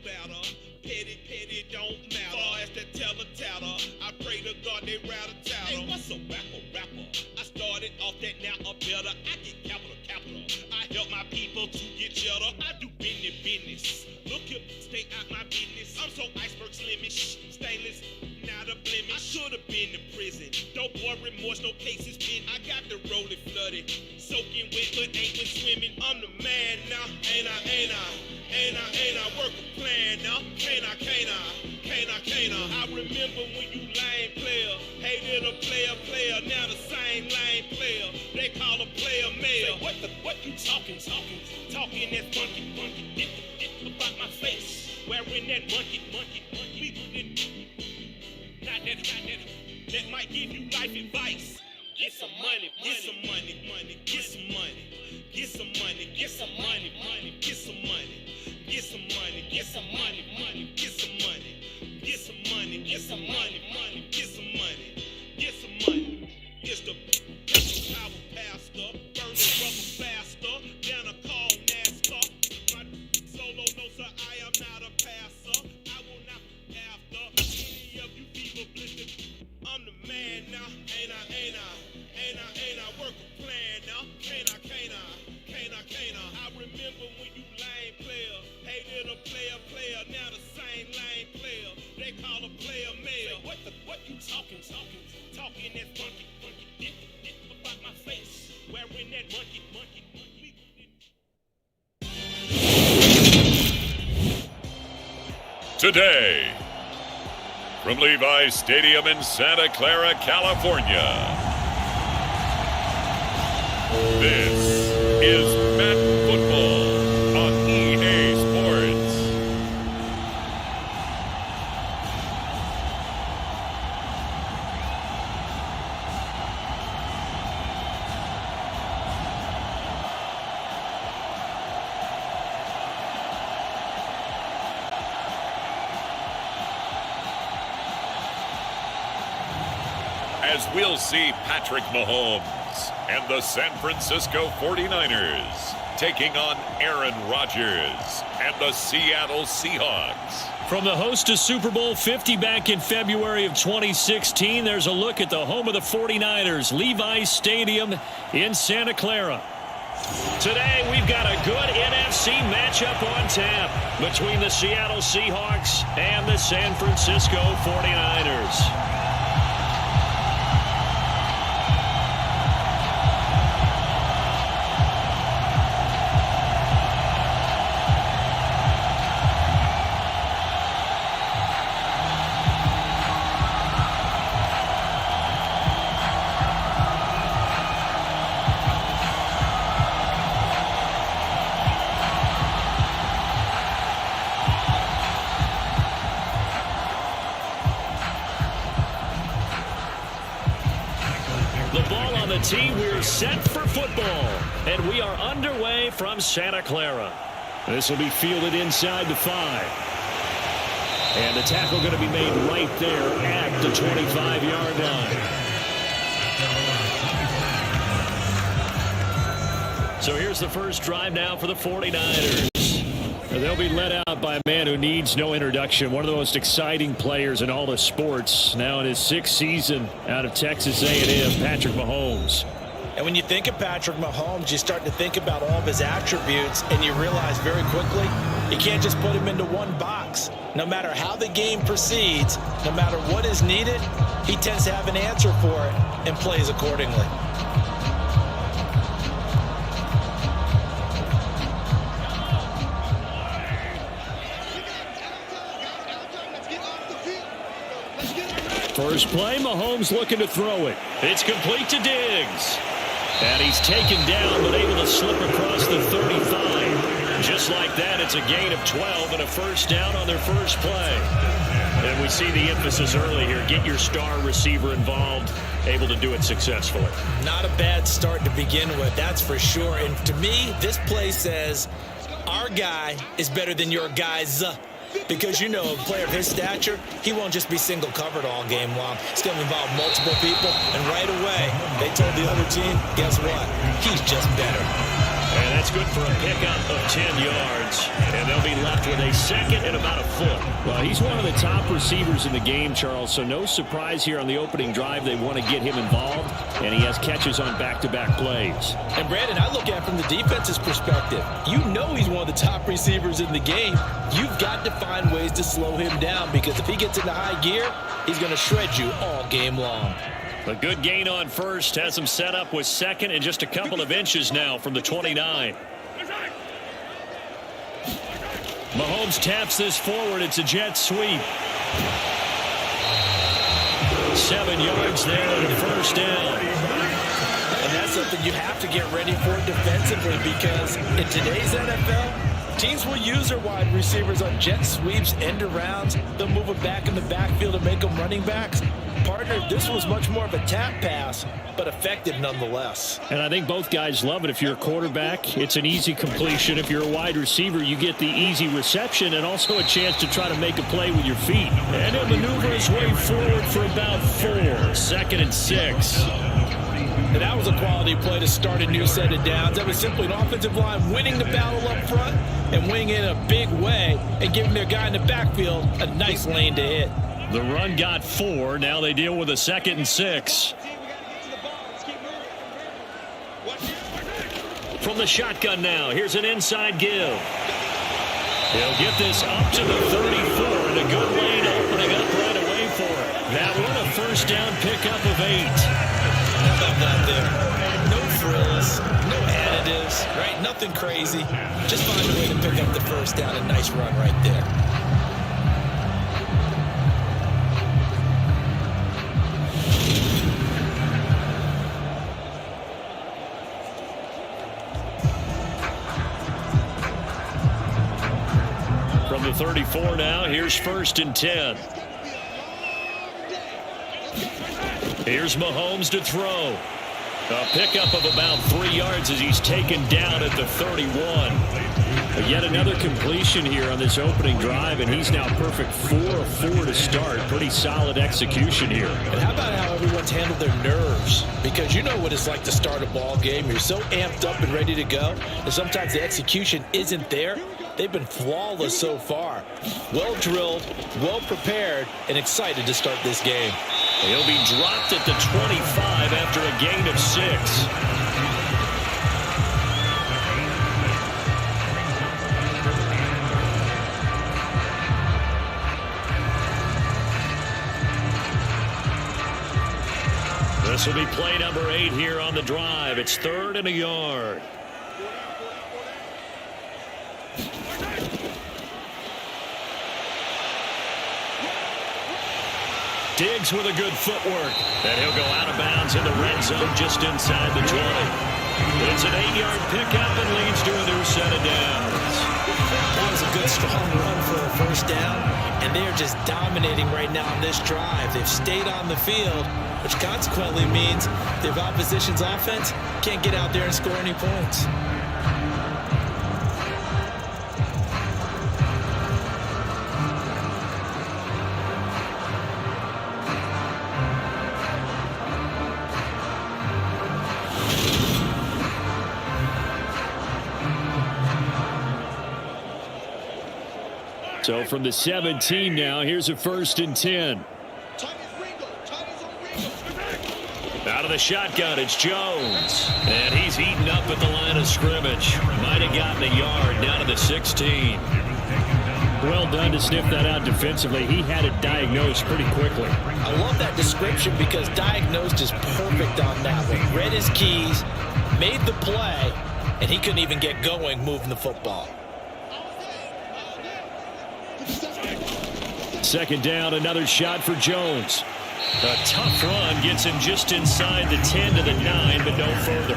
batter. Petty don't matter. Far as the teller-tatter, I pray to God they rattle-tattle. Hey, what's a rapper? I started off that, now I'm better. I get capital. I help my people to get cheddar. I do business. Look here, stay out my business. I'm so iceberg slimish, stainless, not a blemish. I should have been to prison. Don't boy remorse, no cases pinned. I got the rolling flooded, soaking wet, but ain't been swimming. I'm the man now, ain't I work a plan now. Can't I? I remember when you lame player, hated a player, now the same lame player. They call a player mayor. Say, what you talking that funky, get about my face, wearing that monkey. Not that might give you life advice. Get some money. It's the power pastor, burning rubber faster, down a call NASCAR. My solo, no sir, I am not a passer. I will not after any of you people blistered. I'm the man now, ain't I work a plan now. Can't I? I remember when you lame player, hated a player, now the same lame player. They call a player mayor. What you talking that funky, get about my face, wearing that monkey. Today, from Levi's Stadium in Santa Clara, California, this is Matt Football on EA Sports. As we'll see Patrick Mahomes and the San Francisco 49ers taking on Aaron Rodgers and the Seattle Seahawks. From the host to Super Bowl 50 back in February of 2016, there's a look at the home of the 49ers, Levi's Stadium in Santa Clara. Today, we've got a good NFC matchup on tap between the Seattle Seahawks and the San Francisco 49ers. Team, we're set for football, and we are underway from Santa Clara. This will be fielded inside the 5. And the tackle going to be made right there at the 25-yard line. So here's the first drive now for the 49ers. They'll be led out by a man who needs no introduction. One of the most exciting players in all of sports. Now in his 6th season out of Texas A&M, Patrick Mahomes. And when you think of Patrick Mahomes, you start to think about all of his attributes, and you realize very quickly you can't just put him into one box. No matter how the game proceeds, no matter what is needed, he tends to have an answer for it and plays accordingly. First play, Mahomes looking to throw it. It's complete to Diggs. And he's taken down, but able to slip across the 35. Just like that, it's a gain of 12 and a first down on their first play. And we see the emphasis early here. Get your star receiver involved, able to do it successfully. Not a bad start to begin with, that's for sure. And to me, this play says, our guy is better than your guy's. Because, you know, a player of his stature, he won't just be single covered all game long. It's going to involve multiple people. And right away, they told the other team, guess what? He's just better. And that's good for a pickup of 10 yards. And they'll be left with a second and about a foot. Well, he's one of the top receivers in the game, Charles, so no surprise here on the opening drive. They want to get him involved, and he has catches on back-to-back plays. And, Brandon, I look at it from the defense's perspective. You know he's one of the top receivers in the game. You've got to find ways to slow him down because if he gets into high gear, he's going to shred you all game long. A good gain on first has him set up with second and just a couple of inches now from the 29. Mahomes taps this forward. It's a jet sweep. 7 yards there and a first down. And that's something you have to get ready for defensively because in today's NFL, teams will use their wide receivers on jet sweeps, end arounds. They'll move them back in the backfield and make them running backs. Partner, this was much more of a tap pass, but effective nonetheless. And I think both guys love it. If you're a quarterback, it's an easy completion. If you're a wide receiver, you get the easy reception and also a chance to try to make a play with your feet. And he'll maneuver his way forward for about 4. 2nd and 6. And that was a quality play to start a new set of downs. That was simply an offensive line winning the battle up front and winning in a big way and giving their guy in the backfield a nice lane to hit. The run got 4. Now they deal with a 2nd and 6. From the shotgun now, here's an inside give. He'll get this up to the 34, and a good lane opening up right away for it. That one a first down pickup of 8. How about that there? No frills, no additives, right? Nothing crazy. Just find a way to pick up the first down. A nice run right there. From the 34 now, here's 1st and 10. Here's Mahomes to throw. A pickup of about 3 yards as he's taken down at the 31. But yet another completion here on this opening drive, and he's now perfect 4 of 4 to start. Pretty solid execution here. And how about how everyone's handled their nerves? Because you know what it's like to start a ball game. You're so amped up and ready to go, and sometimes the execution isn't there. They've been flawless so far. Well drilled, well prepared, and excited to start this game. He'll be dropped at the 25 after a gain of 6. This will be play number 8 here on the drive. It's 3rd and a yard. Diggs with a good footwork. And he'll go out of bounds in the red zone just inside the 20. It's an 8-yard pickup and leads to a new set of downs. That was a good, strong run for a first down. And they're just dominating right now on this drive. They've stayed on the field, which consequently means the opposition's offense can't get out there and score any points. So from the 17 now, here's a 1st and 10. Out of the shotgun, it's Jones. And he's eaten up at the line of scrimmage. Might have gotten a yard down to the 16. Well done to sniff that out defensively. He had it diagnosed pretty quickly. I love that description because diagnosed is perfect on that one. Read his keys, made the play, and he couldn't even get going moving the football. 2nd down, another shot for Jones. A tough run gets him just inside the 10 to the 9, but no further.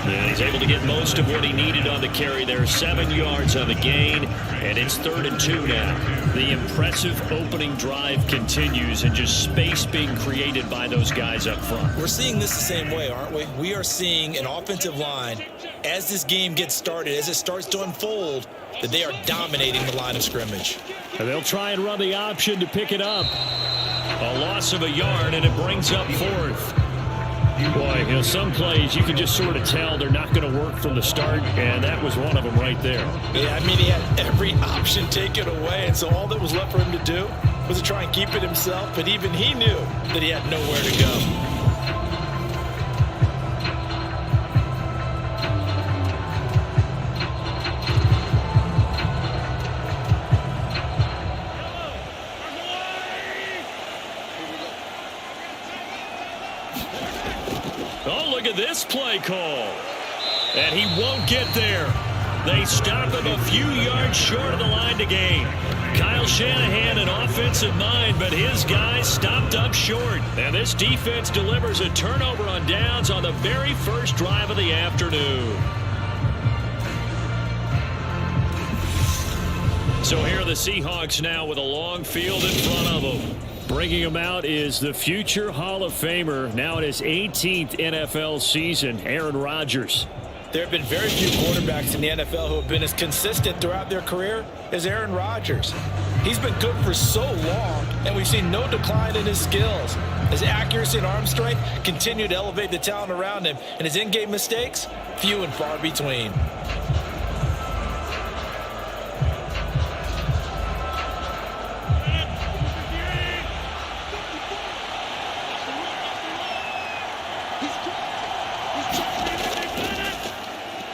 And he's able to get most of what he needed on the carry there. 7 yards on the gain, and it's 3rd and 2 now. The impressive opening drive continues, and just space being created by those guys up front. We're seeing this the same way, aren't we? We are seeing an offensive line, as this game gets started, as it starts to unfold, that they are dominating the line of scrimmage. And they'll try and run the option to pick it up. A loss of a yard, and it brings up 4th. Boy, some plays you can just sort of tell they're not going to work from the start, and that was one of them right there. Yeah, I mean, he had every option taken away, and so all that was left for him to do was to try and keep it himself, but even he knew that he had nowhere to go. Oh, look at this play call. And he won't get there. They stop him a few yards short of the line to gain. Kyle Shanahan, an offensive mind, but his guys stopped up short. And this defense delivers a turnover on downs on the very first drive of the afternoon. So here are the Seahawks now with a long field in front of them. Bringing him out is the future Hall of Famer, now in his 18th NFL season, Aaron Rodgers. There have been very few quarterbacks in the NFL who have been as consistent throughout their career as Aaron Rodgers. He's been good for so long, and we've seen no decline in his skills. His accuracy and arm strength continue to elevate the talent around him, and his in-game mistakes, few and far between.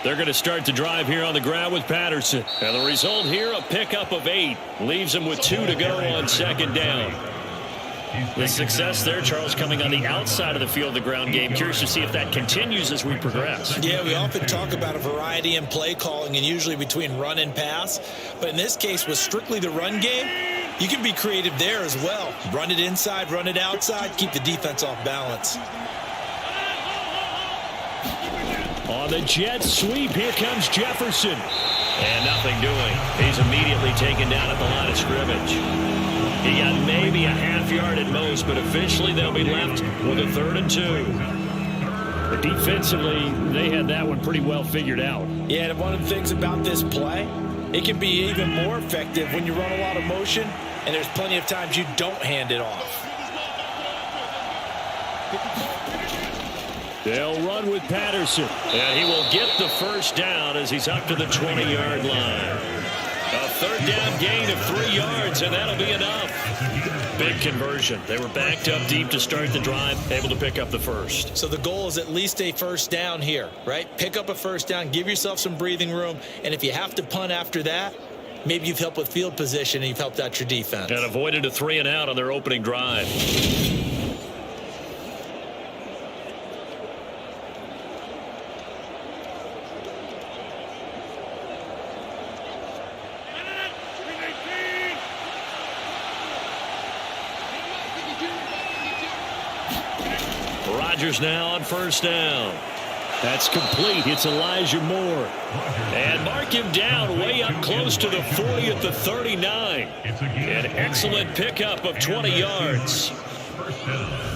They're going to start the drive here on the ground with Patterson. And the result here, a pickup of 8. Leaves them with 2 to go on second down. The success there, Charles, coming on the outside of the field, the ground game. Curious to see if that continues as we progress. Yeah, we often talk about a variety in play calling and usually between run and pass. But in this case, with strictly the run game, you can be creative there as well. Run it inside, run it outside, keep the defense off balance. On the jet sweep, here comes Jefferson. And nothing doing. He's immediately taken down at the line of scrimmage. He got maybe a half yard at most, but officially they'll be left with a 3rd and 2. But defensively, they had that one pretty well figured out. Yeah, and one of the things about this play, it can be even more effective when you run a lot of motion, and there's plenty of times you don't hand it off. They'll run with Patterson. And he will get the first down as he's up to the 20-yard line. A 3rd down gain of 3 yards, and that'll be enough. Big conversion. They were backed up deep to start the drive, able to pick up the first. So the goal is at least a first down here, right? Pick up a first down, give yourself some breathing room, and if you have to punt after that, maybe you've helped with field position and you've helped out your defense. And avoided a 3 and out on their opening drive. Rodgers now on first down. That's complete. It's Elijah Moore. And mark him down way up close to the 40 at the 39. An excellent pickup of 20 yards.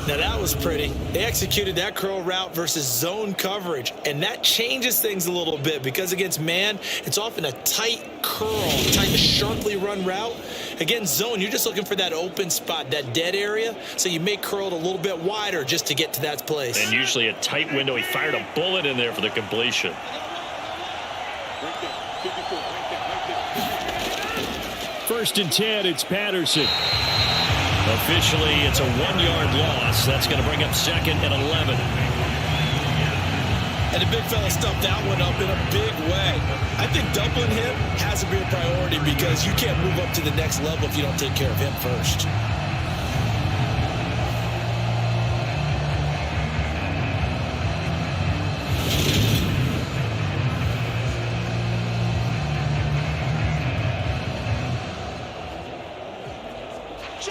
Now that was pretty. They executed that curl route versus zone coverage, and that changes things a little bit because against man, it's often a tight curl, tight to sharply run route. Against zone, you're just looking for that open spot, that dead area, so you make curl a little bit wider just to get to that place. And usually a tight window. He fired a bullet in there for the completion. First and 10, it's Patterson. Officially, it's a 1-yard loss. That's going to bring up 2nd and 11. And the big fella stuffed that one up in a big way. I think doubling him has to be a priority because you can't move up to the next level if you don't take care of him first.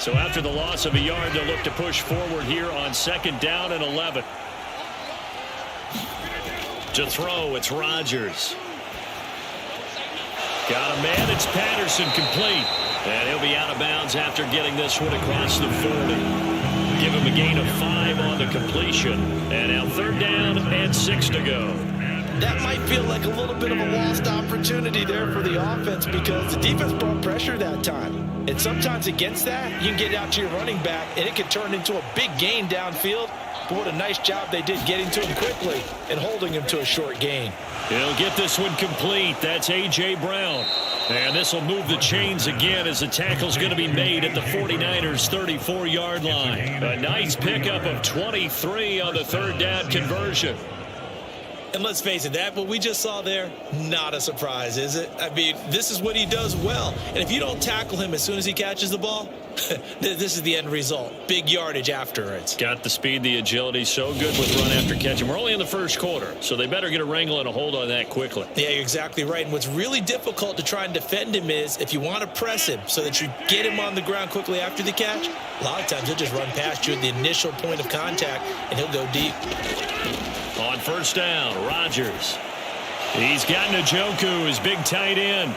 So after the loss of a yard, they'll look to push forward here on 2nd down and 11. To throw, it's Rodgers. Got a man, it's Patterson, complete. And he'll be out of bounds after getting this one across the 40. Give him a gain of 5 on the completion. And now 3rd down and 6 to go. That might feel like a little bit of a lost opportunity there for the offense because the defense brought pressure that time. And sometimes against that, you can get out to your running back, and it can turn into a big gain downfield. But what a nice job they did getting to him quickly and holding him to a short gain. He'll get this one complete. That's A.J. Brown. And this will move the chains again as the tackle's going to be made at the 49ers' 34-yard line. A nice pickup of 23 on the third down conversion. And let's face it, that what we just saw there, not a surprise, is it? I mean, this is what he does well. And if you don't tackle him as soon as he catches the ball, this is the end result. Big yardage afterwards. Got the speed, the agility, so good with run after catch. And we're only in the first quarter, so they better get a wrangle and a hold on that quickly. Yeah, you're exactly right. And what's really difficult to try and defend him is if you want to press him so that you get him on the ground quickly after the catch, a lot of times he'll just run past you at the initial point of contact, and he'll go deep. On first down, Rodgers. He's got Njoku, his big tight end.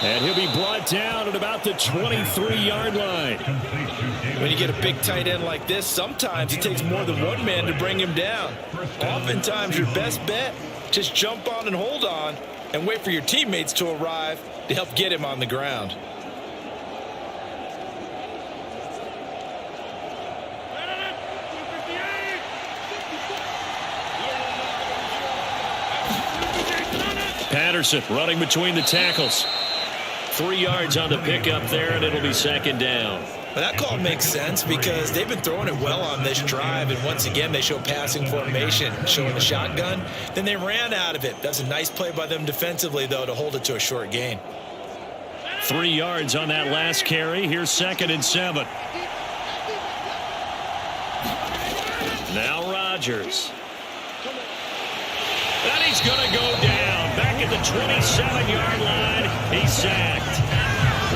And he'll be brought down at about the 23-yard line. When you get a big tight end like this, sometimes it takes more than one man to bring him down. Oftentimes, your best bet, just jump on and hold on and wait for your teammates to arrive to help get him on the ground. Patterson running between the tackles. 3 yards on the pickup there, and it'll be second down. Well, that call makes sense because they've been throwing it well on this drive, and once again they show passing formation, showing the shotgun. Then they ran out of it. That's a nice play by them defensively, though, to hold it to a short gain. 3 yards on that last carry. Here's 2nd and 7. Now Rodgers. And he's going to go down. Back at the 27-yard line. He's sacked.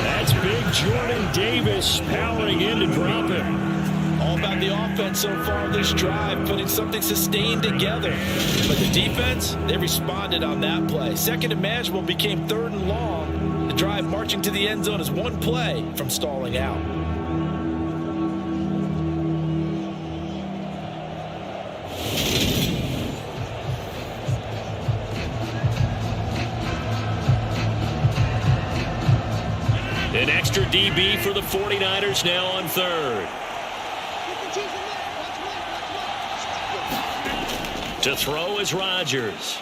That's big Jordan Davis powering in to drop him. All about the offense so far this drive, putting something sustained together. But the defense, they responded on that play. Second and manageable became 3rd and long. The drive marching to the end zone is one play from stalling out. An extra DB for the 49ers now on 3rd. To throw is Rodgers.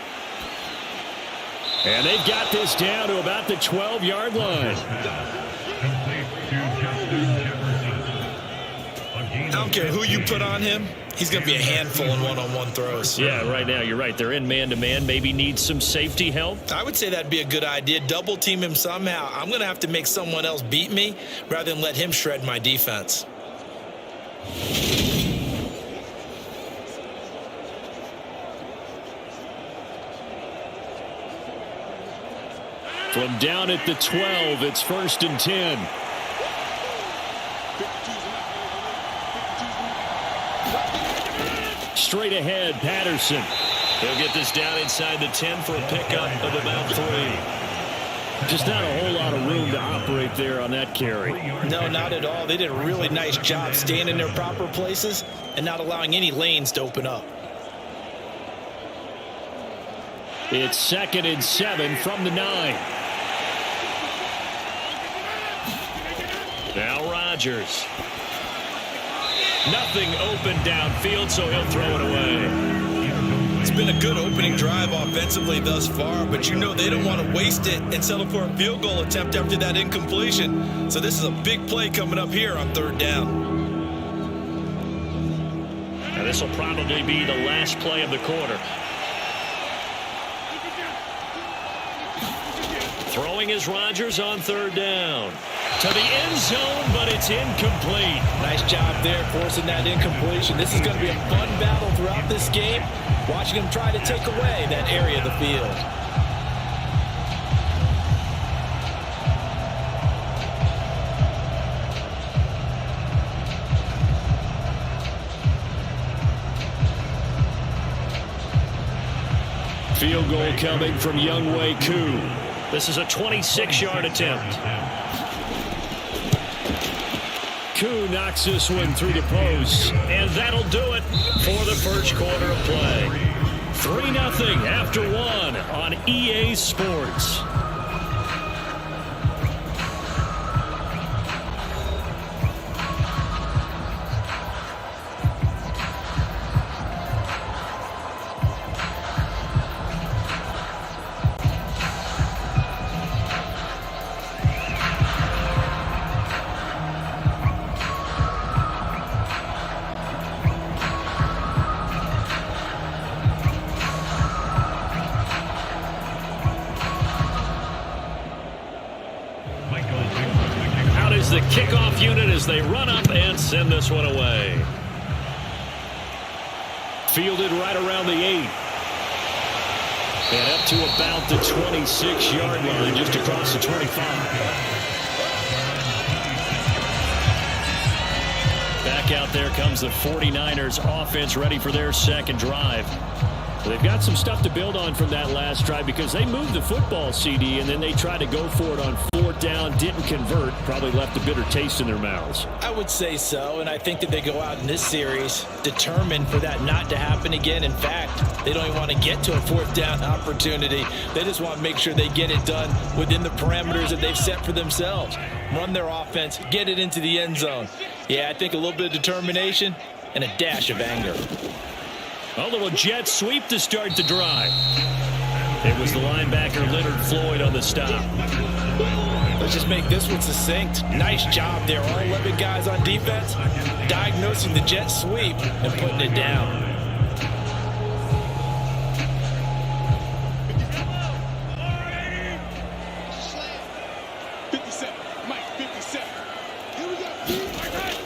And they've got this down to about the 12-yard line. I don't care who you put on him. He's going to be a handful in one-on-one throws. Yeah, right now, you're right. They're in man-to-man. Maybe need some safety help. I would say that'd be a good idea. Double team him somehow. I'm going to have to make someone else beat me rather than let him shred my defense. From down at the 12, it's 1st and 10. Straight ahead, Patterson. He'll get this down inside the 10 for a pickup of about 3. Just not a whole lot of room to operate there on that carry. No, not at all. They did a really nice job staying in their proper places and not allowing any lanes to open up. It's 2nd and 7 from the 9. Now Rodgers. Nothing open downfield, so he'll throw it away. It's been a good opening drive offensively thus far, but you know they don't want to waste it and settle for a field goal attempt after that incompletion. So this is a big play coming up here on 3rd down. And this will probably be the last play of the quarter. Throwing is Rodgers on 3rd down. To the end zone, but it's incomplete. Nice job there forcing that incompletion. This is going to be a fun battle throughout this game, watching them try to take away that area of the field. Field goal coming from Younghoe Koo. This is a 26-yard attempt. Koo knocks this one through the post, and that'll do it for the first quarter of play. 3-0 after 1 on EA Sports. offensive unit as they run up and send this one away. Fielded right around the 8. And up to about the 26-yard line, just across the 25. Back out there comes the 49ers offense, ready for their second drive. They've got some stuff to build on from that last drive because they moved the football, CD, and then they tried to go for it on 4th down, didn't convert, probably left a bitter taste in their mouths. I would say so, and I think that they go out in this series determined for that not to happen again. In fact, they don't even want to get to a 4th down opportunity. They just want to make sure they get it done within the parameters that they've set for themselves. Run their offense, get it into the end zone. Yeah, I think a little bit of determination and a dash of anger. A little jet sweep to start the drive. It was the linebacker Leonard Floyd on the stop. Let's just make this one succinct. Nice job there. All 11 guys on defense diagnosing the jet sweep and putting it down.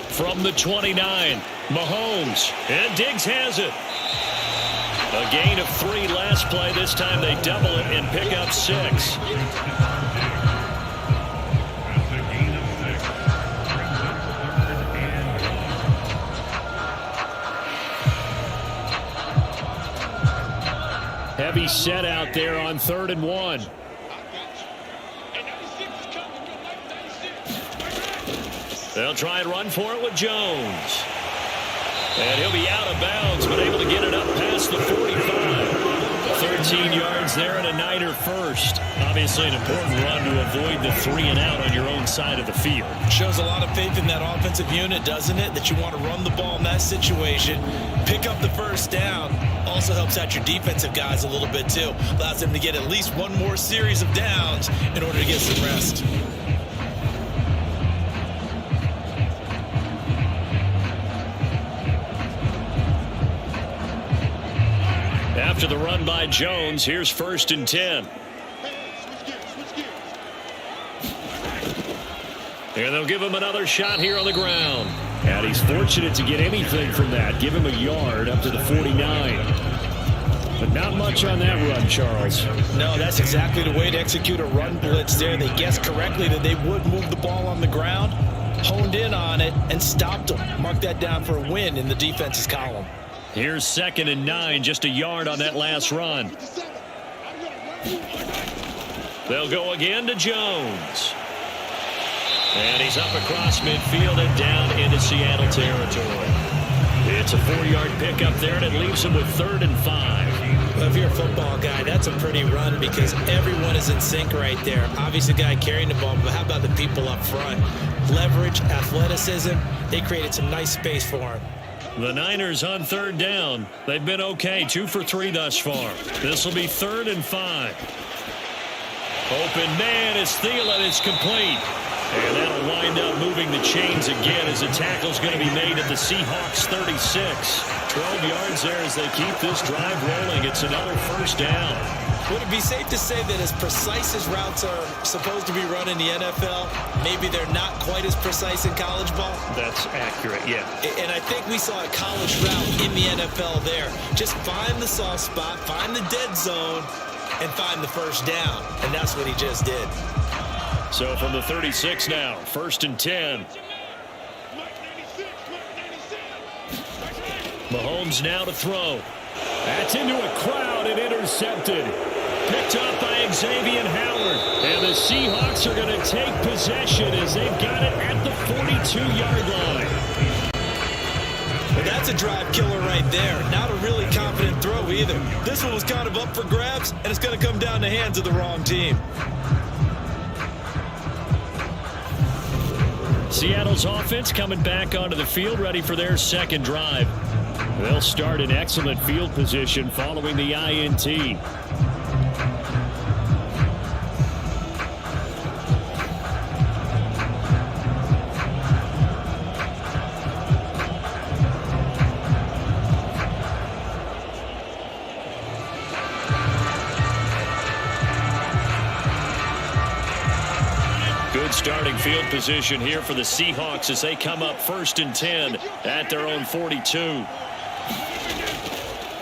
From the 29, Mahomes, and Diggs has it. A gain of 3 last play. This time they double it and pick up 6. Heavy set out there on 3rd and 1. They'll try and run for it with Jones. And he'll be out of bounds, but able to get it up past the 45. 13 yards there and a Niner first. Obviously an important run to avoid the 3 and out on your own side of the field. Shows a lot of faith in that offensive unit, doesn't it? That you want to run the ball in that situation. Pick up the first down. Also helps out your defensive guys a little bit too. Allows them to get at least one more series of downs in order to get some rest. After the run by Jones, here's 1st and 10. And they'll give him another shot here on the ground. And he's fortunate to get anything from that. Give him a yard up to the 49. But not much on that run, Charles. No, that's exactly the way to execute a run blitz there. They guessed correctly that they would move the ball on the ground, honed in on it, and stopped them. Mark that down for a win in the defense's column. Here's 2nd and 9, just a yard on that last run. They'll go again to Jones. And he's up across midfield and down into Seattle territory. It's a 4-yard pickup there, and it leaves him with 3rd and 5. Well, if you're a football guy, that's a pretty run because everyone is in sync right there. Obviously, the guy carrying the ball, but how about the people up front? Leverage, athleticism, they created some nice space for him. The Niners on 3rd down. They've been okay, 2 for 3 thus far. This will be 3rd and 5. Open man is Thielen. It's complete. And that'll wind up moving the chains again as a tackle's going to be made at the Seahawks 36. 12 yards there as they keep this drive rolling. It's another 1st down. Would it be safe to say that as precise as routes are supposed to be run in the NFL, maybe they're not quite as precise in college ball? That's accurate, yeah. And I think we saw a college route in the NFL there. Just find the soft spot, find the dead zone, and find the 1st down. And that's what he just did. So from the 36 now, 1st and 10. Mahomes now to throw. That's into a crowd and intercepted. Picked up by Xavier Howard. And the Seahawks are going to take possession as they've got it at the 42-yard line. Well, that's a drive killer right there. Not a really confident throw either. This one was kind of up for grabs, and it's going to come down the hands of the wrong team. Seattle's offense coming back onto the field, ready for their second drive. They'll start in excellent field position following the INT. Good starting field position here for the Seahawks as they come up 1st and 10 at their own 42.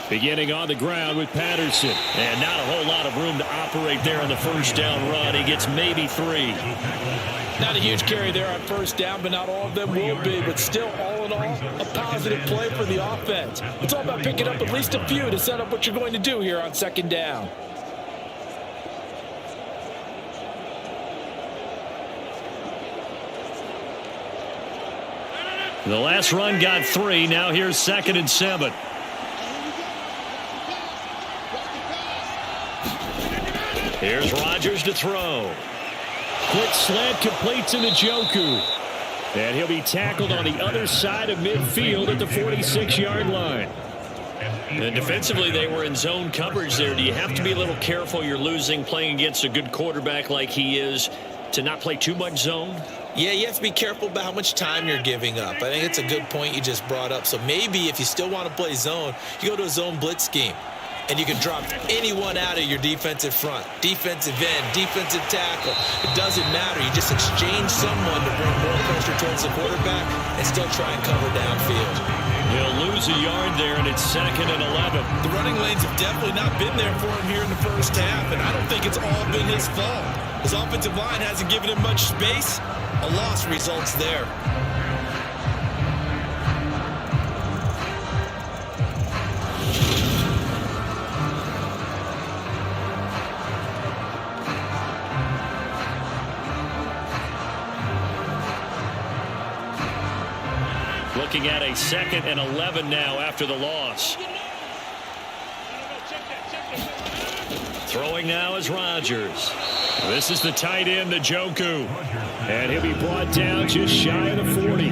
Beginning on the ground with Patterson. And not a whole lot of room to operate there on the first down run. He gets maybe 3. Not a huge carry there on first down, but not all of them will be. But still, all in all, a positive play for the offense. It's all about picking up at least a few to set up what you're going to do here on 2nd down. The last run got 3. Now here's 2nd and 7. Here's Rodgers to throw. Quick slant completes into Njoku. And he'll be tackled on the other side of midfield at the 46-yard line. And defensively, they were in zone coverage there. Do you have to be a little careful? You're losing playing against a good quarterback like he is to not play too much zone? Yeah, you have to be careful about how much time you're giving up. I think it's a good point you just brought up. So maybe if you still want to play zone, you go to a zone blitz scheme. And you can drop anyone out of your defensive front. Defensive end, defensive tackle. It doesn't matter. You just exchange someone to bring more pressure towards the quarterback and still try and cover downfield. He'll lose a yard there, and it's 2nd and 11. The running lanes have definitely not been there for him here in the first half, and I don't think it's all been his fault. His offensive line hasn't given him much space. A loss results there. Looking at a 2nd and 11 now after the loss. Throwing now is Rodgers. This is the tight end, Njoku. And he'll be brought down just shy of the 40.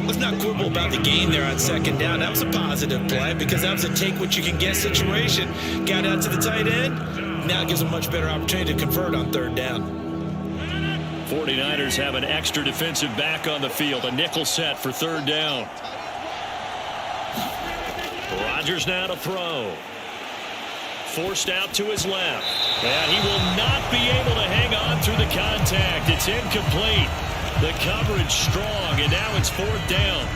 Let's not quibble about the gain there on 2nd down. That was a positive play because that was a take-what-you-can-get situation. Got out to the tight end. Now it gives a much better opportunity to convert on 3rd down. 49ers have an extra defensive back on the field. A nickel set for 3rd down. Rodgers now to throw. Forced out to his left. And he will not be able to hang on through the contact. It's incomplete. The coverage strong, and now it's 4th down.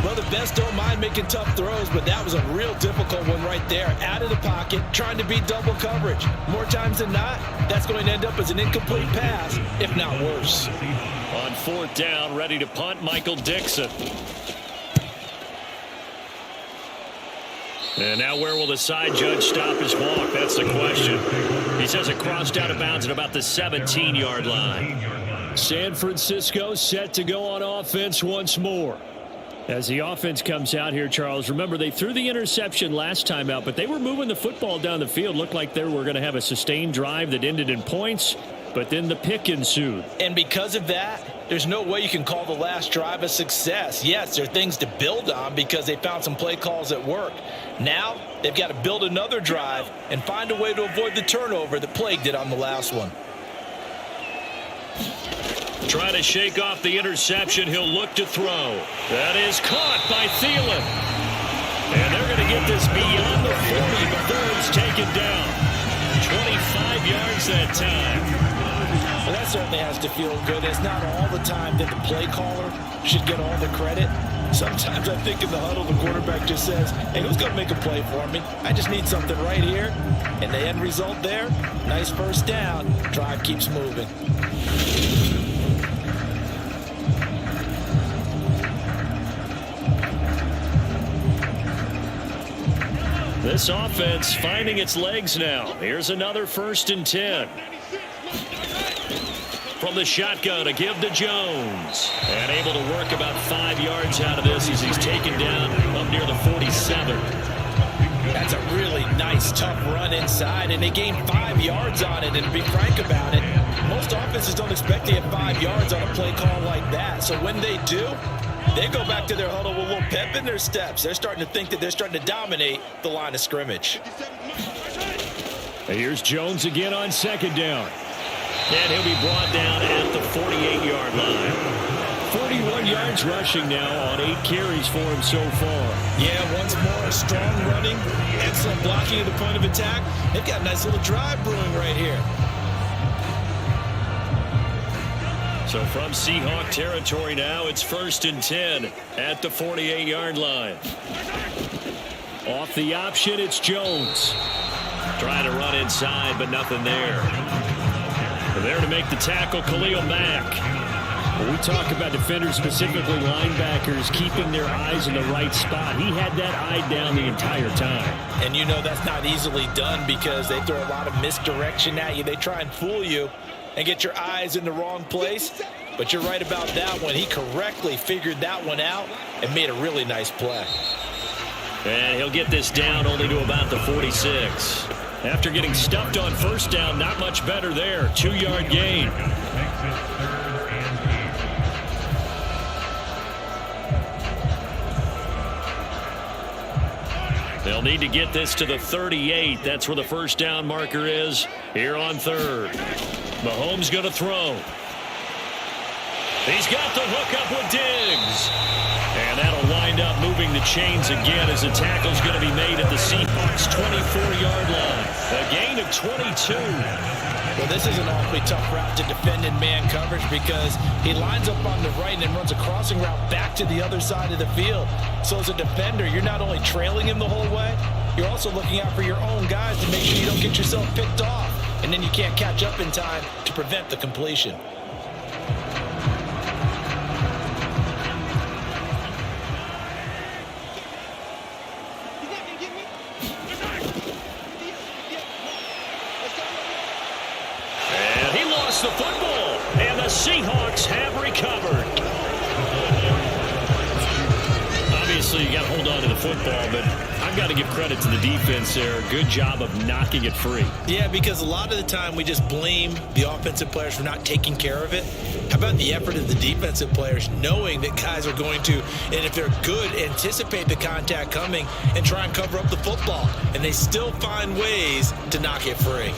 Well, the best don't mind making tough throws, but that was a real difficult one right there. Out of the pocket, trying to beat double coverage. More times than not, that's going to end up as an incomplete pass, if not worse. On 4th down, ready to punt, Michael Dixon. And now where will the side judge stop his walk? That's the question. He says it crossed out of bounds at about the 17-yard line. San Francisco set to go on offense once more. As the offense comes out here, Charles, remember they threw the interception last time out, but they were moving the football down the field. Looked like they were going to have a sustained drive that ended in points, but then the pick ensued. And because of that, there's no way you can call the last drive a success. Yes, there are things to build on because they found some play calls that work. Now they've got to build another drive and find a way to avoid the turnover that plagued it on the last one. Trying to shake off the interception. He'll look to throw. That is caught by Thielen. And they're going to get this beyond the 40 before it's taken down. 25 yards that time. Well, that certainly has to feel good. It's not all the time that the play caller should get all the credit. Sometimes I think in the huddle, the quarterback just says, hey, who's going to make a play for me? I just need something right here. And the end result there, nice first down. Drive keeps moving. This offense finding its legs now. Here's another 1st and 10. From the shotgun, a give to Jones. And able to work about 5 yards out of this as he's taken down up near the 47. That's a really nice, tough run inside, and they gained 5 yards on it. And to be frank about it, most offenses don't expect to get 5 yards on a play call like that. So when they do, they go back to their huddle with a little pep in their steps. They're starting to think that they're starting to dominate the line of scrimmage. And here's Jones again on 2nd down. And he'll be brought down at the 48-yard line. 41 yards rushing now on 8 carries for him so far. Yeah, once more, strong running, excellent blocking at the point of attack. They've got a nice little drive brewing right here. So from Seahawk territory now, it's 1st and 10 at the 48-yard line. Off the option, it's Jones. Trying to run inside, but nothing there. There to make the tackle, Khalil Mack. When we talk about defenders, specifically linebackers, keeping their eyes in the right spot, he had that eye down the entire time. And you know that's not easily done because they throw a lot of misdirection at you. They try and fool you and get your eyes in the wrong place. But you're right about that one. He correctly figured that one out and made a really nice play. And he'll get this down only to about the 46. After getting stuffed on 1st down, not much better there. 2-yard gain. They'll need to get this to the 38. That's where the 1st down marker is here on 3rd. Mahomes going to throw. He's got the hook up with Diggs. And that'll wind up moving the chains again as the tackle's going to be made at the Seahawks' 24-yard line. A gain of 22. Well, this is an awfully tough route to defend in man coverage because he lines up on the right and then runs a crossing route back to the other side of the field. So as a defender, you're not only trailing him the whole way, you're also looking out for your own guys to make sure you don't get yourself picked off. And then you can't catch up in time to prevent the completion. The football, and the Seahawks have recovered. Obviously, you got to hold on to the football, but I've got to give credit to the defense there. Good job of knocking it free. Yeah, because a lot of the time we just blame the offensive players for not taking care of it. How about the effort of the defensive players knowing that guys are going to, and if they're good, anticipate the contact coming and try and cover up the football, and they still find ways to knock it free.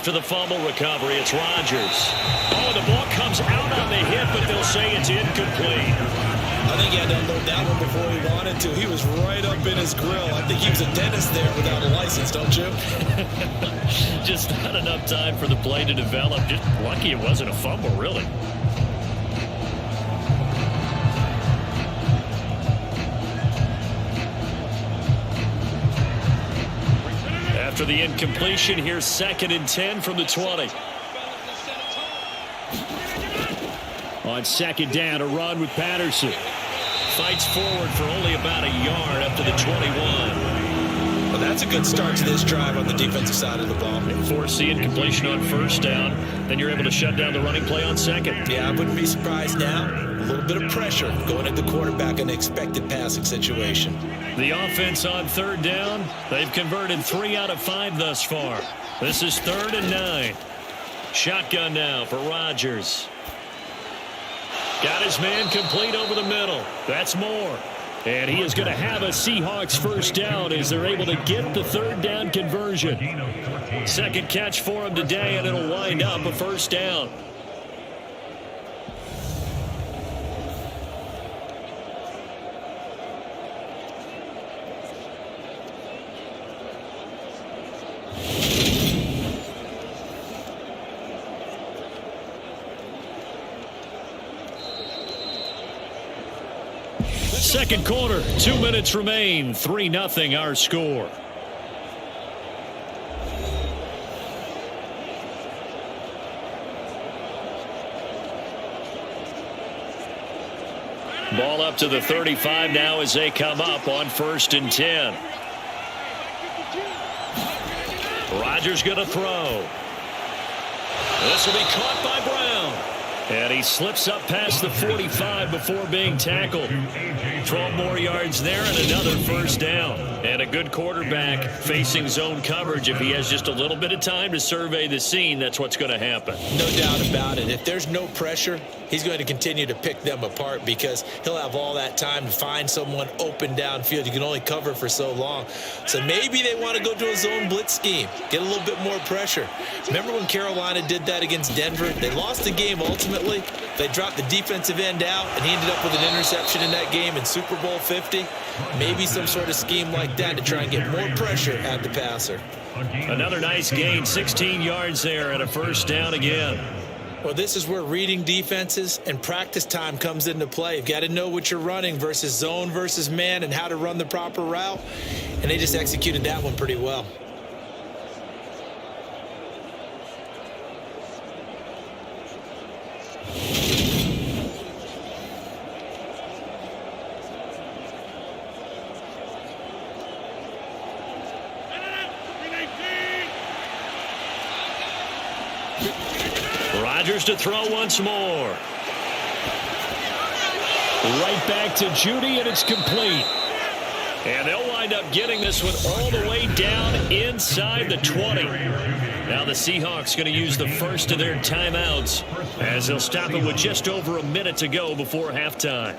After the fumble recovery, it's Rodgers. Oh, the ball comes out on the hit, but they'll say it's incomplete. I think he had to unload that one before he wanted to. He was right up in his grill. I think he was a dentist there without a license, don't you? Just not enough time for the play to develop. Just lucky it wasn't a fumble, really. After the incompletion, here's 2nd and 10 from the 20. On 2nd down, a run with Patterson. Fights forward for only about a yard up to the 21. Well, that's a good start to this drive on the defensive side of the ball. Force the incompletion on 1st down, then you're able to shut down the running play on 2nd. Yeah, I wouldn't be surprised now. A little bit of pressure going at the quarterback in an expected passing situation. The offense on 3rd down, they've converted 3 out of 5 thus far. This is 3rd and 9. Shotgun now for Rodgers. Got his man complete over the middle. That's Moore. And he is going to have a Seahawks 1st down as they're able to get the 3rd down conversion. 2nd catch for him today, and it'll wind up a 1st down. Second quarter, 2 minutes remain. 3-0 our score. Ball up to the 35 now as they come up on 1st and 10. Rodgers going to throw. This will be caught by Brown. And he slips up past the 45 before being tackled. 12 more yards there and another first down. And a good quarterback facing zone coverage. If he has just a little bit of time to survey the scene, that's what's going to happen. No doubt about it. If there's no pressure, he's going to continue to pick them apart because he'll have all that time to find someone open downfield. You can only cover for so long. So maybe they want to go to a zone blitz scheme, get a little bit more pressure. Remember when Carolina did that against Denver? They lost the game ultimately. They dropped the defensive end out, and he ended up with an interception in that game in Super Bowl 50. Maybe some sort of scheme like that to try and get more pressure at the passer. Another nice gain, 16 yards there and a first down again. Well, this is where reading defenses and practice time comes into play. You've got to know what you're running versus zone versus man and how to run the proper route. And they just executed that one pretty well. Rodgers to throw once more. Right back to Judy, and it's complete. And they'll wind up getting this one all the way down inside the 20. Now the Seahawks going to use the first of their timeouts as they'll stop it with just over a minute to go before halftime.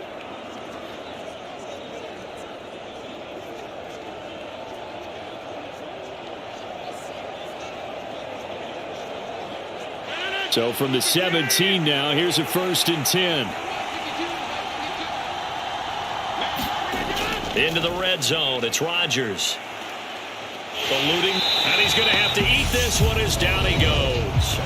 So from the 17 now, here's a 1st and 10. Into the red zone, it's Rodgers. Eluding, and he's going to have to eat this one as down he goes.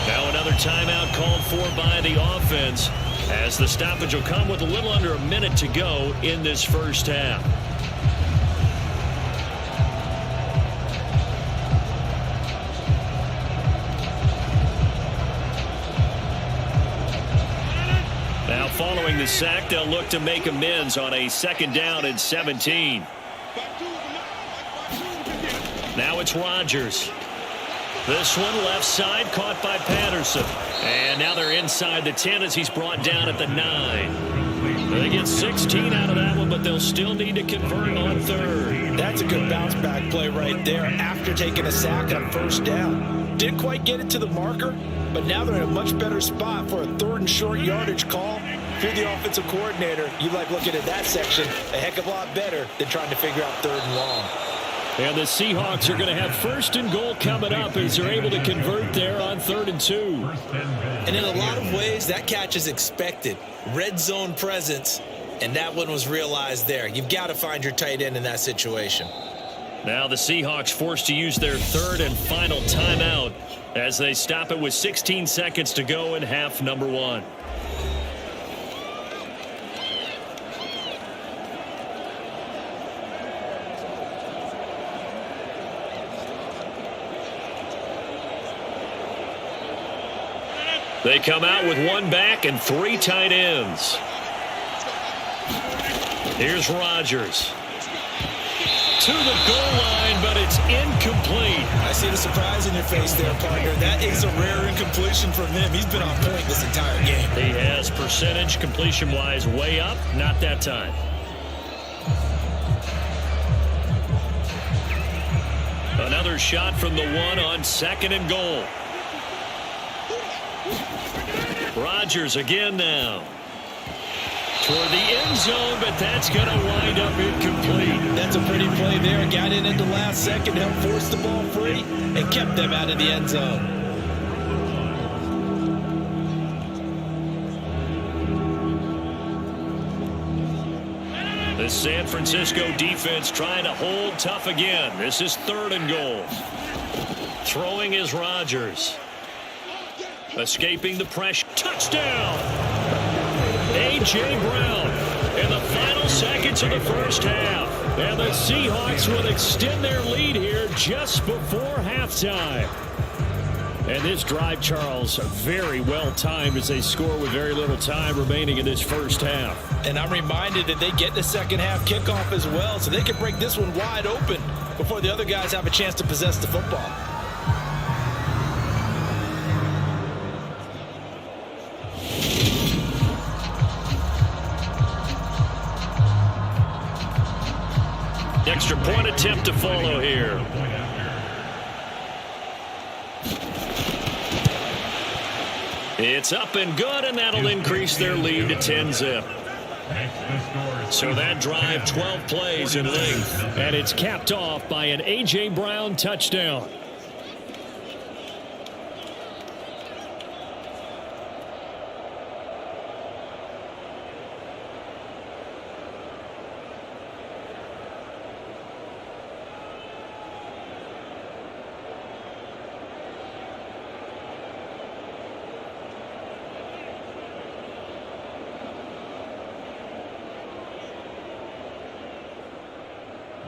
Now another timeout called for by the offense as the stoppage will come with a little under a minute to go in this first half. Now following the sack, they'll look to make amends on a 2nd down and 17. Now it's Rodgers. This one left side caught by Patterson. And now they're inside the 10 as he's brought down at the 9. They get 16 out of that one, but they'll still need to convert on 3rd. That's a good bounce back play right there after taking a sack on 1st down. Didn't quite get it to the marker, but now they're in a much better spot for a 3rd and short yardage call. If you're the offensive coordinator, you like looking at that section a heck of a lot better than trying to figure out 3rd and long. And the Seahawks are going to have 1st and goal coming up as they're able to convert there on 3rd and 2. And in a lot of ways, that catch is expected. Red zone presence, and that one was realized there. You've got to find your tight end in that situation. Now the Seahawks forced to use their 3rd and final timeout as they stop it with 16 seconds to go in half number 1. They come out with 1 back and 3 tight ends. Here's Rodgers. To the goal line, but it's incomplete. I see the surprise in your face there, partner. That is a rare incompletion from him. He's been on point this entire game. He has percentage completion-wise way up. Not that time. Another shot from the 1 on 2nd and goal. Rodgers again now. Toward the end zone, but that's going to wind up incomplete. That's a pretty play there. Got in at the last second, helped force the ball free, and kept them out of the end zone. The San Francisco defense trying to hold tough again. This is 3rd and goal. Throwing is Rodgers. Escaping the pressure. Touchdown! A.J. Brown in the final seconds of the first half. And the Seahawks will extend their lead here just before halftime. And this drive, Charles, very well timed as they score with very little time remaining in this first half. And I'm reminded that they get the second half kickoff as well, so they can break this one wide open before the other guys have a chance to possess the football. extra point attempt to follow here. It's up and good, and that'll increase their lead to 10-zip. So that drive, 12 plays in length. And it's capped off by an A.J. Brown touchdown.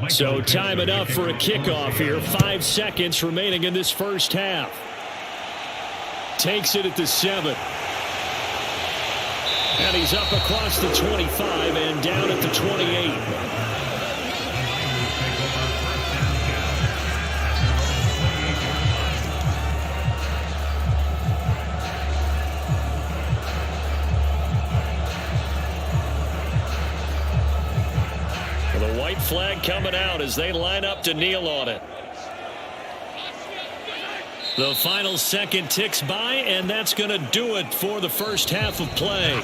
So time it up for a kickoff here. 5 seconds remaining in this first half. Takes it at the 7. And he's up across the 25 and down at the 28. Flag coming out as they line up to kneel on it. The final second ticks by, and that's going to do it for the first half of play.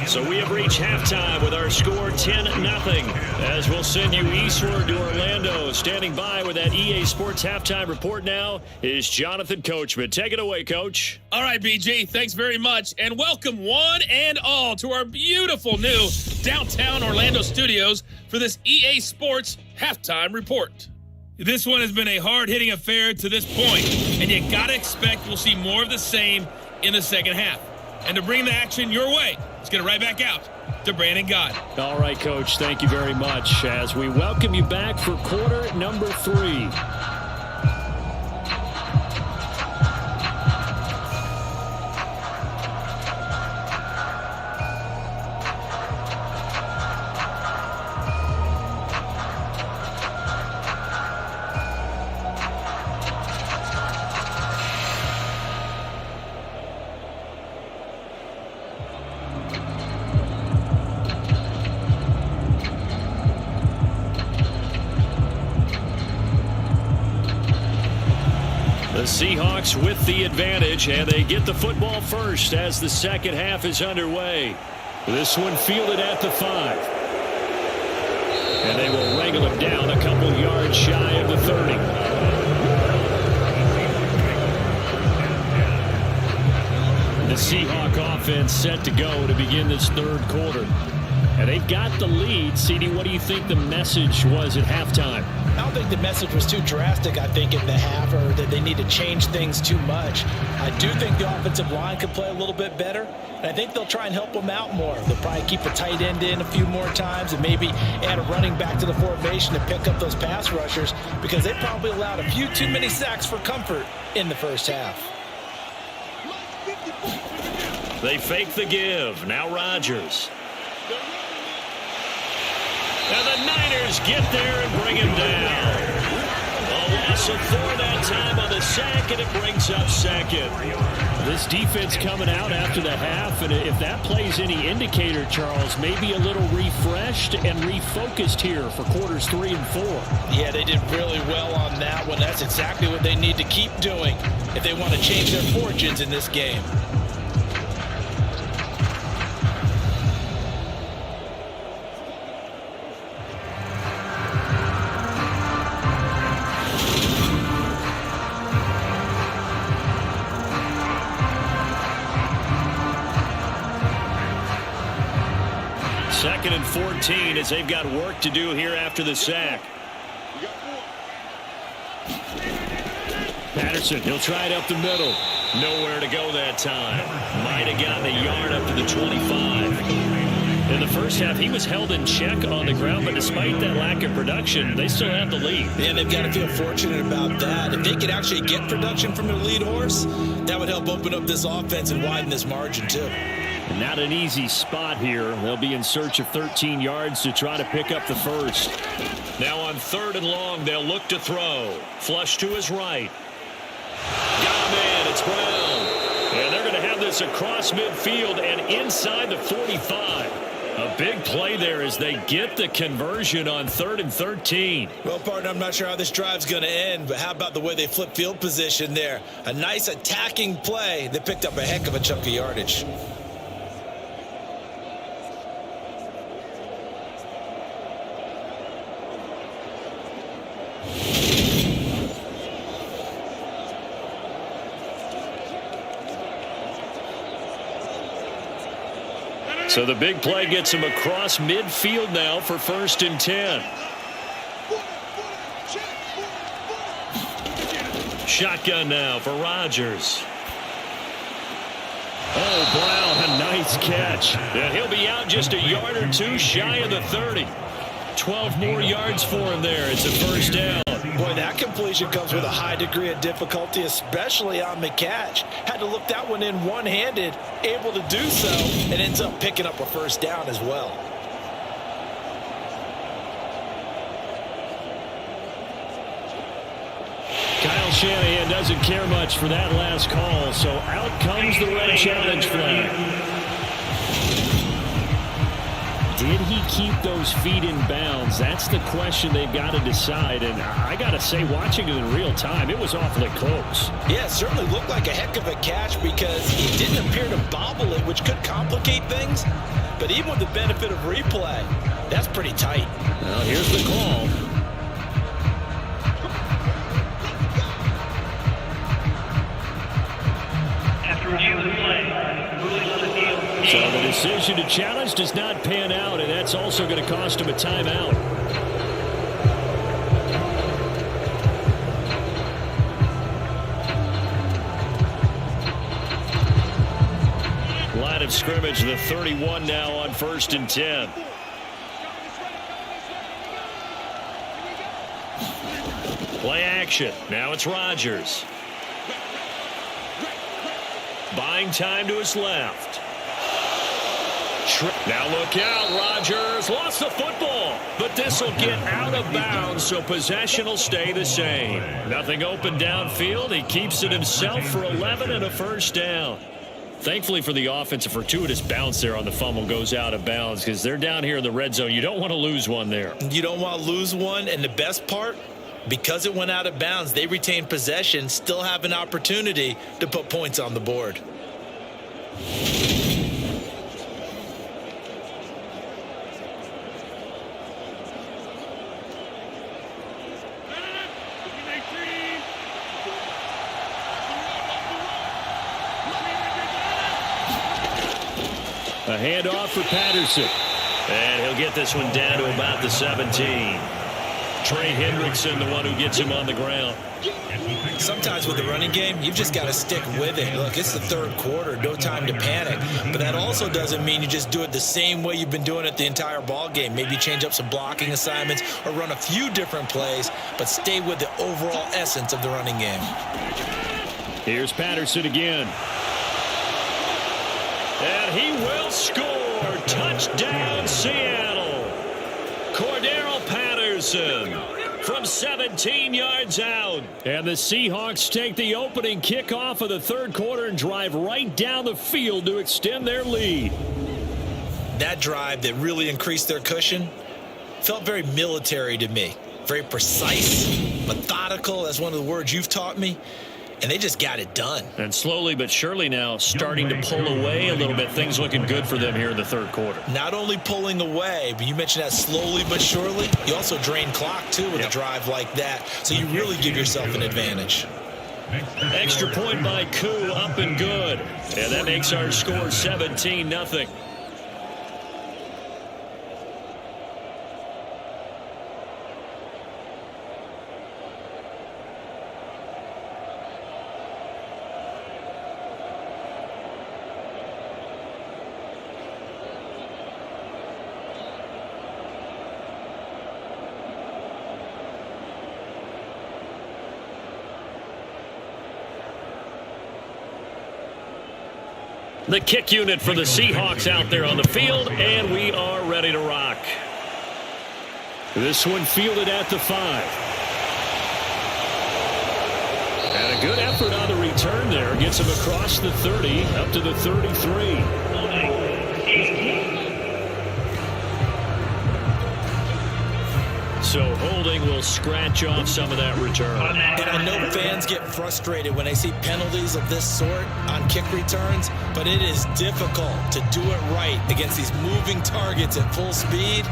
So we have reached halftime with our score 10-0. As we'll send you eastward to Orlando. Standing by with that EA Sports halftime report now is Jonathan Coachman. Take it away, Coach. All right, BG, thanks very much. And welcome one and all to our beautiful new downtown Orlando studios for this EA Sports halftime report. This one has been a hard-hitting affair to this point, and you got to expect we'll see more of the same in the second half. And to bring the action your way, let's get it right back out to Brandon Gott. All right, Coach, thank you very much as we welcome you back for quarter number 3. The Seahawks with the advantage, and they get the football first as the second half is underway. This one fielded at the 5. And they will wrangle him down a couple yards shy of the 30. The Seahawk offense set to go to begin this third quarter. And they've got the lead. CD, what do you think the message was at halftime? I don't think the message was too drastic, I think, in the half, or that they need to change things too much. I do think the offensive line could play a little bit better, and I think they'll try and help them out more. They'll probably keep a tight end in a few more times and maybe add a running back to the formation to pick up those pass rushers, because they probably allowed a few too many sacks for comfort in the first half. They fake the give. Now Rodgers. And the Niners get there and bring him down. A loss of 4 that time on the sack, and it brings up second. This defense coming out after the half, and if that plays any indicator, Charles, maybe a little refreshed and refocused here for quarters 3 and 4. Yeah, they did really well on that one. That's exactly what they need to keep doing if they want to change their fortunes in this game. Second and 14 as they've got work to do here after the sack. Patterson, he'll try it up the middle. Nowhere to go that time. Might have gotten a yard up to the 25. In the first half, he was held in check on the ground, but despite that lack of production, they still have the lead. And they've got to feel fortunate about that. If they could actually get production from their lead horse, that would help open up this offense and widen this margin, too. Not an easy spot here. They'll be in search of 13 yards to try to pick up the first. Now on 3rd and long, they'll look to throw. Flush to his right. Got him in. It's Brown. And they're going to have this across midfield and inside the 45. A big play there as they get the conversion on 3rd and 13. Well, partner, I'm not sure how this drive's going to end, but how about the way they flip field position there? A nice attacking play that picked up a heck of a chunk of yardage. So the big play gets him across midfield now for 1st and 10. Shotgun now for Rodgers. Oh, Brown, a nice catch. And he'll be out just a yard or two shy of the 30. 12 more yards for him there. It's a 1st down. Boy, that completion comes with a high degree of difficulty, especially on the catch. Had to look that one in one-handed, able to do so, and ends up picking up a 1st down as well. Kyle Shanahan doesn't care much for that last call, so out comes the red challenge flag. Did he keep those feet in bounds? That's the question they've got to decide. And I got to say, watching it in real time, it was awfully close. Yeah, it certainly looked like a heck of a catch because he didn't appear to bobble it, which could complicate things. But even with the benefit of replay, that's pretty tight. Well, here's the call. After review the play, ruling on the field. So the decision to challenge does not pan out, and that's also going to cost him a timeout. Line of scrimmage, the 31 now on 1st and 10. Play action. Now it's Rodgers. Buying time to his left. Now look out, Rodgers lost the football, but this will get out of bounds, so possession will stay the same. Nothing open downfield. He keeps it himself for 11 and a 1st down. Thankfully for the offense, a fortuitous bounce there on the fumble goes out of bounds because they're down here in the red zone. You don't want to lose one there. You don't want to lose one, and the best part, because it went out of bounds, they retain possession, still have an opportunity to put points on the board. A handoff for Patterson. And he'll get this one down to about the 17. Trey Hendrickson, the one who gets him on the ground. Sometimes with the running game, you've just got to stick with it. Look, it's the 3rd quarter, no time to panic. But that also doesn't mean you just do it the same way you've been doing it the entire ball game. Maybe change up some blocking assignments or run a few different plays, but stay with the overall essence of the running game. Here's Patterson again. And he will score. Touchdown, Seattle. Cordero Patterson from 17 yards out. And the Seahawks take the opening kickoff of the 3rd quarter and drive right down the field to extend their lead. That drive that really increased their cushion felt very military to me. Very precise, methodical, that's one of the words you've taught me. And they just got it done. And slowly but surely now starting to pull away a little bit. Things looking good for them here in the 3rd quarter. Not only pulling away, but you mentioned that slowly but surely. You also drain clock, too, with a drive like that. So you really give yourself an advantage. Extra point by Koo, up and good. And that makes our score 17-0. The kick unit for the Seahawks out there on the field, and we are ready to rock. This one fielded at the 5. And a good effort on the return there. Gets him across the 30, up to the 33. holding will scratch off some of that return. And I know fans get frustrated when they see penalties of this sort on kick returns, but it is difficult to do it right against these moving targets at full speed.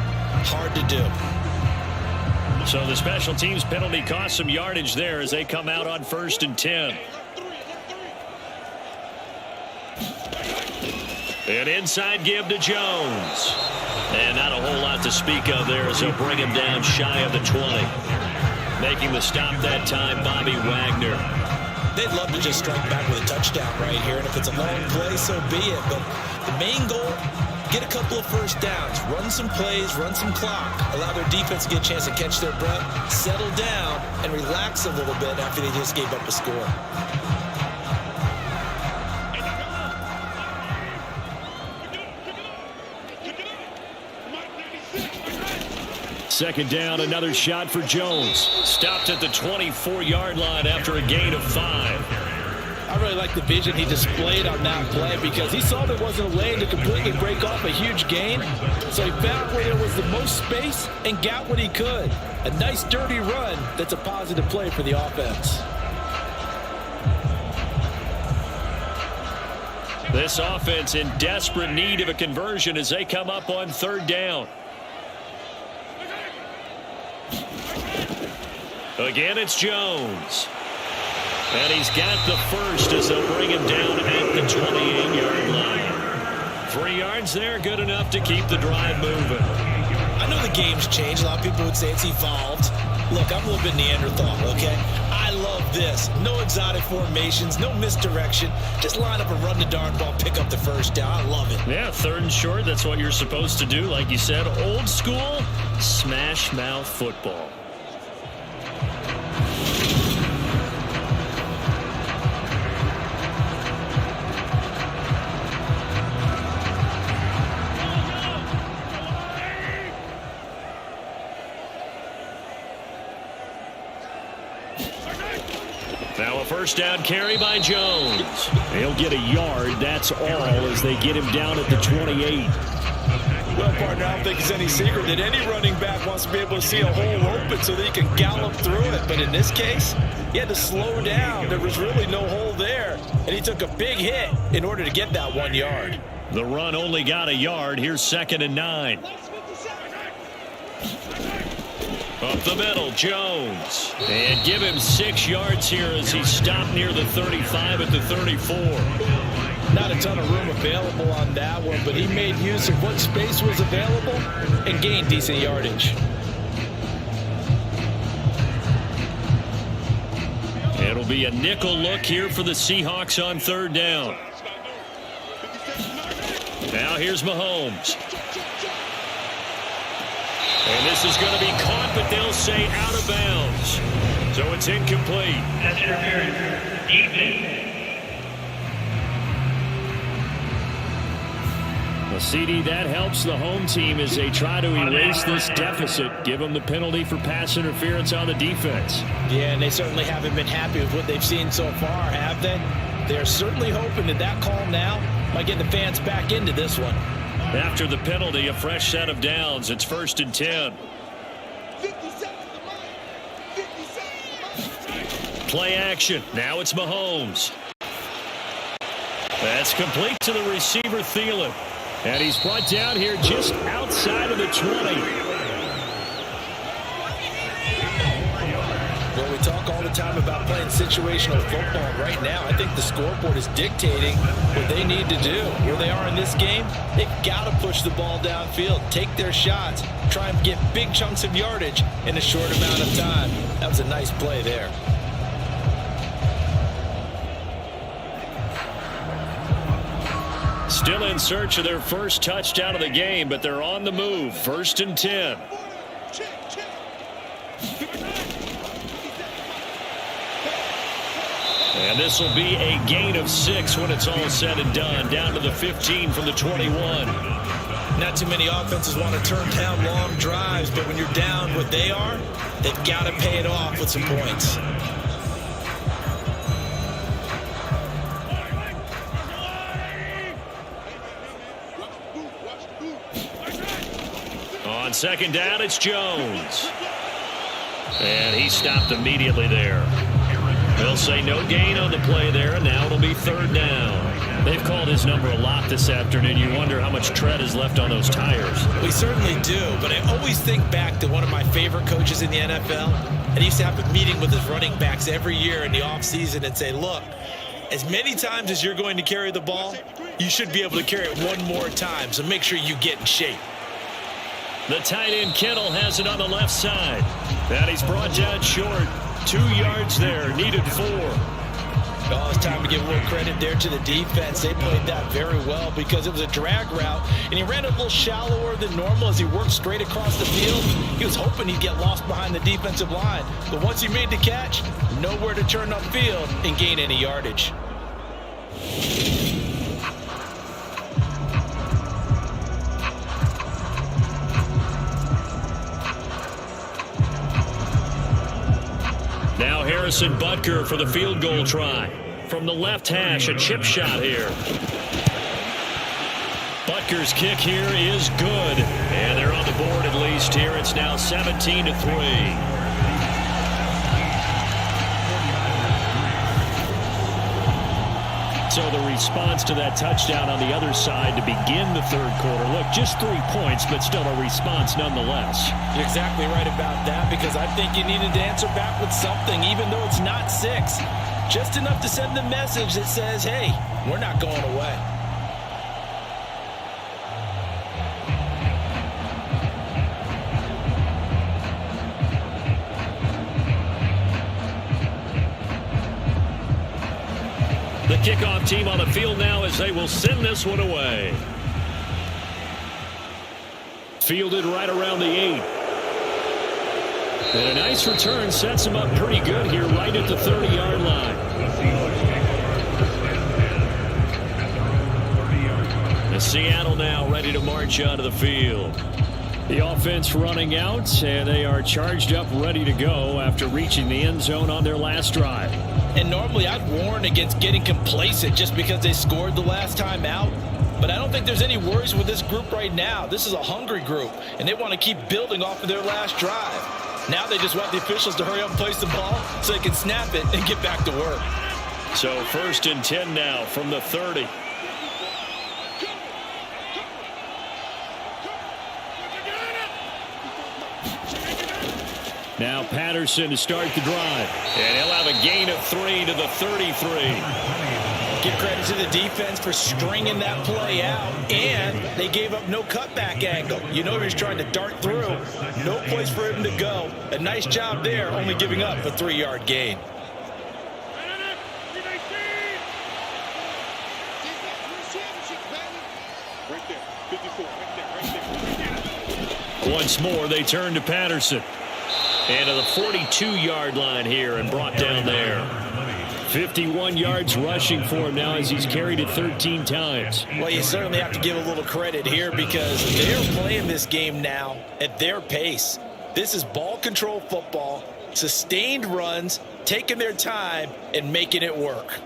Hard to do. So the special teams penalty cost some yardage there as they come out on 1st and 10. An inside give to Jones. And not a whole lot to speak of there as they'll bring him down shy of the 20. Making the stop that time, Bobby Wagner. They'd love to just strike back with a touchdown right here, and if it's a long play, so be it. But the main goal, get a couple of first downs, run some plays, run some clock, allow their defense to get a chance to catch their breath, settle down, and relax a little bit after they just gave up a score. Second down, another shot for Jones. Stopped at the 24-yard line after a gain of 5. I really like the vision he displayed on that play because he saw there wasn't a lane to completely break off a huge gain. So he found where there was the most space and got what he could. A nice dirty run that's a positive play for the offense. This offense in desperate need of a conversion as they come up on 3rd down. Again, it's Jones. And he's got the first as they'll bring him down at the 28-yard line. 3 yards there, good enough to keep the drive moving. I know the game's changed. A lot of people would say it's evolved. Look, I'm a little bit Neanderthal, okay? I love this. No exotic formations, no misdirection. Just line up and run the darn ball, pick up the first down. I love it. Yeah, 3rd and short, that's what you're supposed to do. Like you said, old school, smash mouth football. Now a first down carry by Jones. He'll get a yard, that's all, as they get him down at the 28. Well, partner, I don't think it's any secret that any running back wants to be able to see a hole open so that he can gallop through it. But in this case, he had to slow down. There was really no hole there, and he took a big hit in order to get that 1 yard. The run only got a yard. Here's 2nd and 9. Up the middle, Jones. And give him 6 yards here as he stopped near the 35 at the 34. Not a ton of room available on that one, but he made use of what space was available and gained decent yardage. It'll be a nickel look here for the Seahawks on 3rd down. Now here's Mahomes. And this is going to be caught, but they'll say out of bounds. So it's incomplete. That's interference. Defense. Well, CD, that helps the home team as they try to erase this deficit. Give them the penalty for pass interference on the defense. Yeah, and they certainly haven't been happy with what they've seen so far, have they? They're certainly hoping that that call now might get the fans back into this one. After the penalty, a fresh set of downs. It's 1st and 10. Play action. Now it's Mahomes. That's complete to the receiver, Thielen. And he's brought down here just outside of the 20. Well, we talk all the time about playing situational football. Right now, I think the scoreboard is dictating what they need to do. Where they are in this game, they've got to push the ball downfield, take their shots, try and get big chunks of yardage in a short amount of time. That was a nice play there. Still in search of their first touchdown of the game, but they're on the move. 1st and 10. And this will be a gain of 6 when it's all said and done. Down to the 15 from the 21. Not too many offenses want to turn down long drives, but when you're down what they are, they've got to pay it off with some points. On 2nd down, it's Jones. And he stopped immediately there. They'll say no gain on the play there, and now it'll be third down. They've called his number a lot this afternoon. You wonder how much tread is left on those tires. We certainly do, but I always think back to one of my favorite coaches in the NFL. And he used to have a meeting with his running backs every year in the offseason and say, look, as many times as you're going to carry the ball, you should be able to carry it one more time, so make sure you get in shape. The tight end Kittle has it on the left side. And he's brought down short. 2 yards there, needed 4. Oh, it's time to give a little credit there to the defense. They played that very well because it was a drag route, and he ran a little shallower than normal as he worked straight across the field. He was hoping he'd get lost behind the defensive line, but once he made the catch, nowhere to turn upfield and gain any yardage. Now Harrison Butker for the field goal try. From the left hash, a chip shot here. Butker's kick here is good. And they're on the board at least here. It's now 17-3. So the response to that touchdown on the other side to begin the third quarter. Look, just 3 points, but still a response nonetheless. You're exactly right about that because I think you needed to answer back with something, even though it's not 6. Just enough to send the message that says, hey, we're not going away. The kickoff team on the field now as they will send this one away. Fielded right around the 8. And a nice return sets him up pretty good here right at the 30-yard line. And Seattle now ready to march onto the field. The offense running out, and they are charged up, ready to go after reaching the end zone on their last drive. And normally I'd warn against getting complacent just because they scored the last time out. But I don't think there's any worries with this group right now. This is a hungry group, and they want to keep building off of their last drive. Now they just want the officials to hurry up and place the ball so they can snap it and get back to work. So 1st and 10 now from the 30. Now Patterson to start the drive. And he'll have a gain of 3 to the 33. Give credit to the defense for stringing that play out. And they gave up no cutback angle. You know he was trying to dart through. No place for him to go. A nice job there, only giving up a 3-yard gain. Once more, they turn to Patterson. And to the 42-yard line here and brought down there. 51 yards rushing for him now as he's carried it 13 times. Well, you certainly have to give a little credit here because they're playing this game now at their pace. This is ball control football, sustained runs, taking their time, and making it work.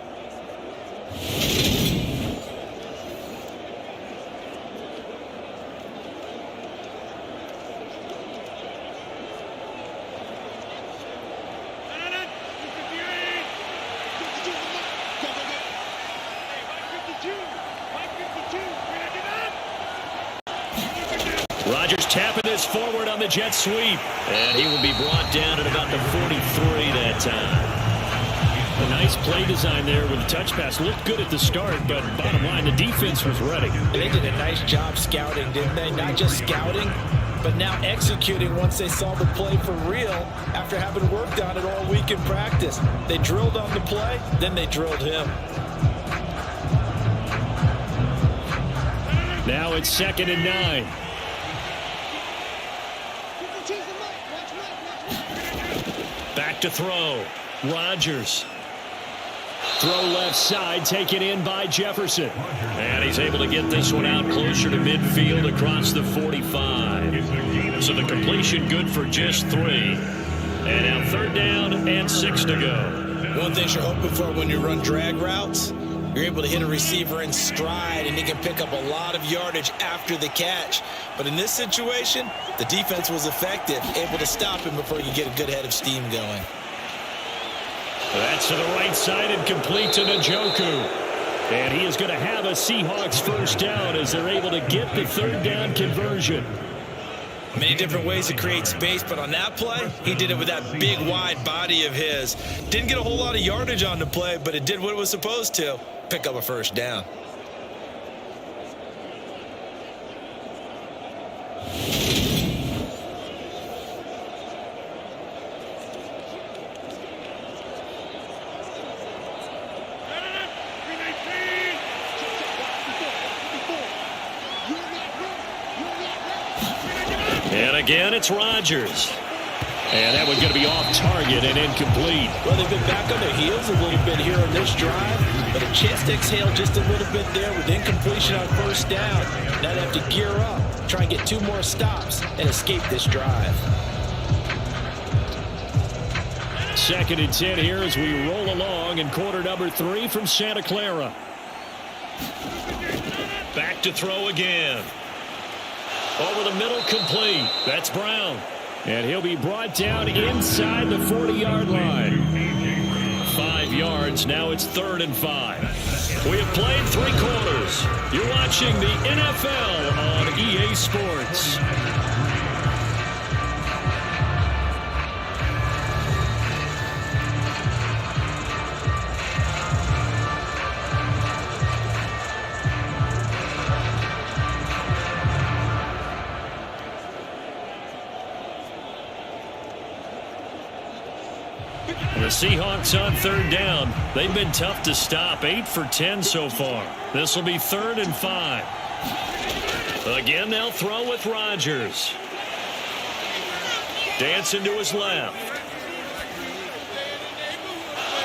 Rodgers tapping this forward on the jet sweep. And he will be brought down at about the 43 that time. A nice play design there with the touch pass. Looked good at the start, but bottom line, the defense was ready. They did a nice job scouting, didn't they? Not just scouting, but now executing once they saw the play for real after having worked on it all week in practice. They drilled on the play, then they drilled him. Now it's 2nd and 9. Back to throw. Rodgers. Throw left side, taken in by Jefferson. And he's able to get this one out closer to midfield across the 45. So the completion good for just 3. And now 3rd down and 6 to go. One thing you're hoping for when you run drag routes, You're able to hit a receiver in stride, and he can pick up a lot of yardage after the catch. But in this situation, the defense was effective, able to stop him before you get a good head of steam going. That's to the right side and complete to Njoku. And he is going to have a Seahawks first down as they're able to get the third down conversion. Many different ways to create space, but on that play, he did it with that big, wide body of his. Didn't get a whole lot of yardage on the play, but it did what it was supposed to, pick up a first down. And again, it's Rodgers. And that one's going to be off target and incomplete. Well, they've been back on their heels a little bit here on this drive, but a chance to exhale just a little bit there with incompletion on first down. Now they have to gear up, try and get 2 more stops, and escape this drive. 2nd and 10 here as we roll along in quarter number 3 from Santa Clara. Back to throw again. Over the middle, complete. That's Brown. And he'll be brought down inside the 40-yard line. 5 yards. Now it's 3rd and 5. We have played 3 quarters. You're watching the NFL on EA Sports. The Seahawks on 3rd down. They've been tough to stop. 8 for 10 so far. This will be 3rd and 5. Again, they'll throw with Rodgers. Dancing to his left.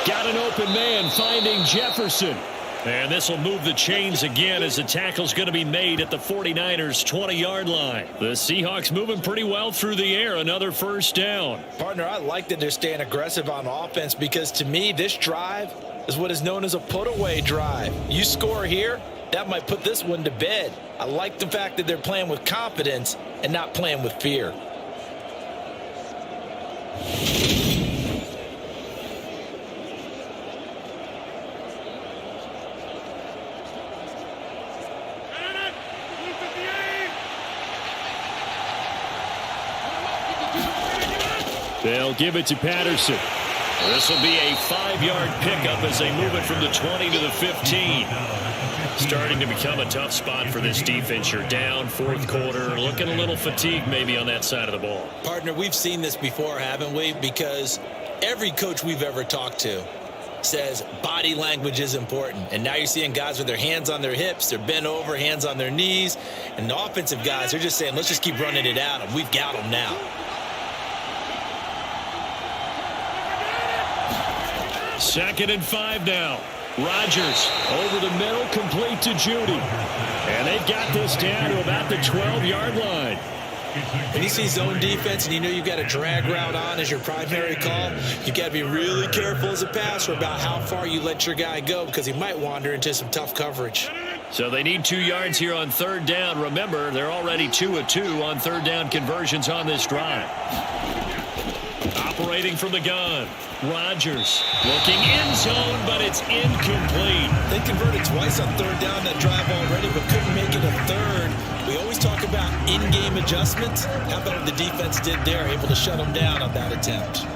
Got an open man finding Jefferson. And this will move the chains again as the tackle's going to be made at the 49ers' 20-yard line. The Seahawks moving pretty well through the air. Another first down. Partner, I like that they're staying aggressive on offense because to me, this drive is what is known as a put-away drive. You score here, that might put this one to bed. I like the fact that they're playing with confidence and not playing with fear. They'll give it to Patterson. This will be a 5-yard pickup as they move it from the 20 to the 15. Starting to become a tough spot for this defense. You're down 4th quarter, looking a little fatigued maybe on that side of the ball. Partner, we've seen this before, haven't we? Because every coach we've ever talked to says body language is important. And now you're seeing guys with their hands on their hips, they're bent over, hands on their knees. And the offensive guys, they're just saying, let's just keep running it at them. We've got them now. 2nd and 5 now. Rodgers over the middle, complete to Judy. And they've got this down to about the 12-yard line. When you see zone defense and you know you've got a drag route on as your primary call, you've got to be really careful as a passer about how far you let your guy go because he might wander into some tough coverage. So they need 2 yards here on 3rd down. Remember, they're already 2 of 2 on 3rd down conversions on this drive. Operating from the gun. Rodgers looking in zone, but it's incomplete. They converted twice on 3rd down that drive already, but couldn't make it a 3rd. We always talk about in-game adjustments. How about what the defense did there, able to shut them down on that attempt.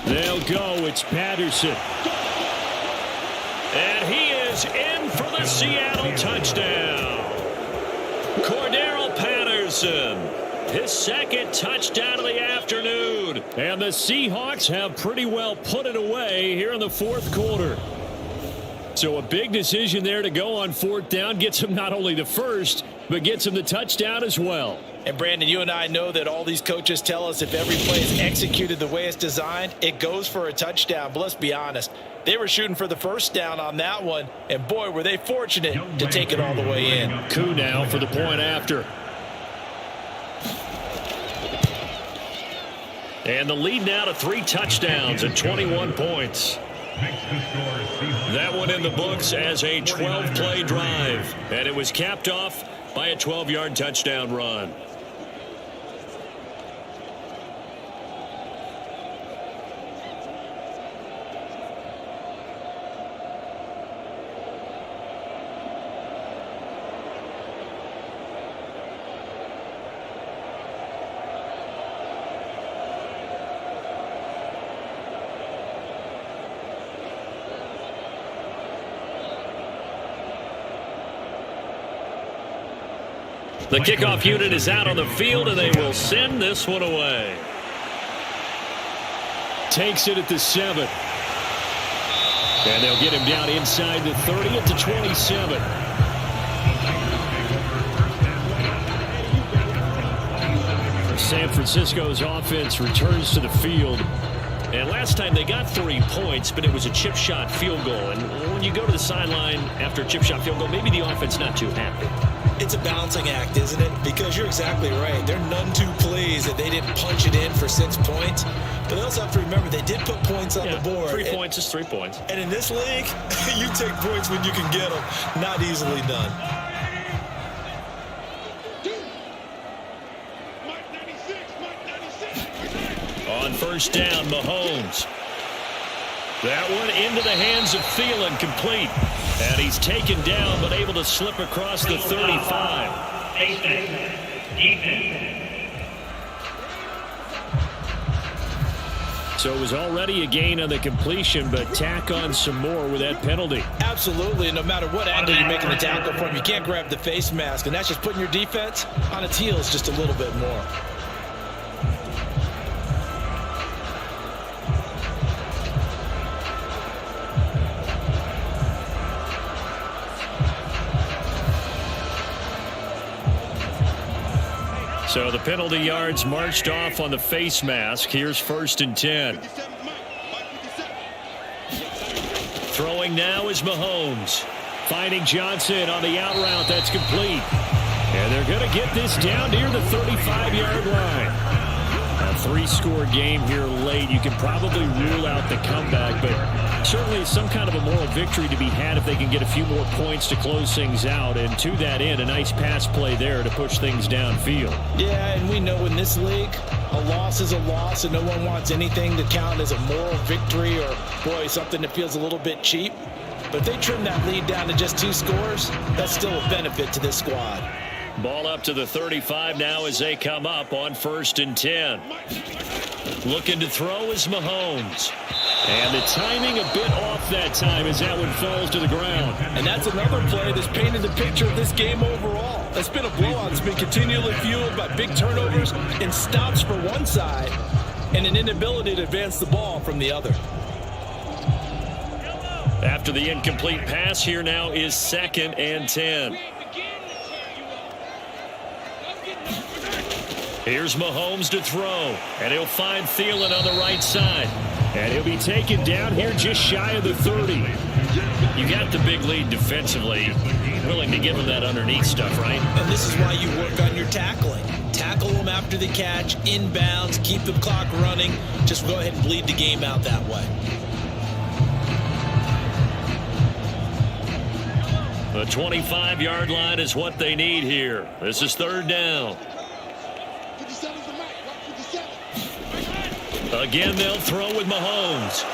They'll go. It's Patterson. And he is in for the Seattle touchdown. Cordero Patterson. His 2nd touchdown of the afternoon. And the Seahawks have pretty well put it away here in the 4th quarter. So a big decision there to go on 4th down. Gets them not only the first, but gets him the touchdown as well. And Brandon, you and I know that all these coaches tell us if every play is executed the way it's designed, it goes for a touchdown. But let's be honest, they were shooting for the first down on that one, and boy, were they fortunate to take it all the way in. Koo now for the point after. And the lead now to 3 touchdowns and 21 points. That one in the books as a 12-play drive, and it was capped off by a 12-yard touchdown run. The kickoff unit is out on the field, and they will send this one away. Takes it at the 7. And they'll get him down inside the 30 at the 27. San Francisco's offense returns to the field. And last time they got 3 points, but it was a chip shot field goal. And when you go to the sideline after a chip shot field goal, maybe the offense not too happy. It's a balancing act, isn't it? Because you're exactly right. They're none too pleased that they didn't punch it in for 6 points. But they also have to remember they did put points on the board. 3 points is 3 points. And in this league, you take points when you can get them. Not easily done. On first down, Mahomes. That one into the hands of Thielen, complete. And he's taken down, but able to slip across the 35. So it was already a gain on the completion, but tack on some more with that penalty. Absolutely. No matter what angle you're making the tackle from, you can't grab the face mask, and that's just putting your defense on its heels just a little bit more. So the penalty yards marched off on the face mask. Here's 1st and 10. Throwing now is Mahomes. Finding Johnson on the out route. That's complete. And they're going to get this down near the 35-yard line. A 3-score game here late. You can probably rule out the comeback, but certainly some kind of a moral victory to be had if they can get a few more points to close things out. And to that end, a nice pass play there to push things downfield. Yeah, and we know in this league, a loss is a loss, and no one wants anything to count as a moral victory or, boy, something that feels a little bit cheap. But if they trim that lead down to just 2 scores, that's still a benefit to this squad. Ball up to the 35 now as they come up on 1st and 10. Looking to throw is Mahomes. And the timing a bit off that time as that one falls to the ground. And that's another play that's painted the picture of this game overall. It's been a blowout. It's been continually fueled by big turnovers and stops for one side and an inability to advance the ball from the other. After the incomplete pass, here now is 2nd and 10. Here's Mahomes to throw, and he'll find Thielen on the right side. And he'll be taken down here just shy of the 30. You got the big lead defensively. Willing to give him that underneath stuff, right? And this is why you work on your tackling. Tackle them after the catch, inbounds, keep the clock running. Just go ahead and bleed the game out that way. The 25-yard line is what they need here. This is 3rd down. Again, they'll throw with Mahomes.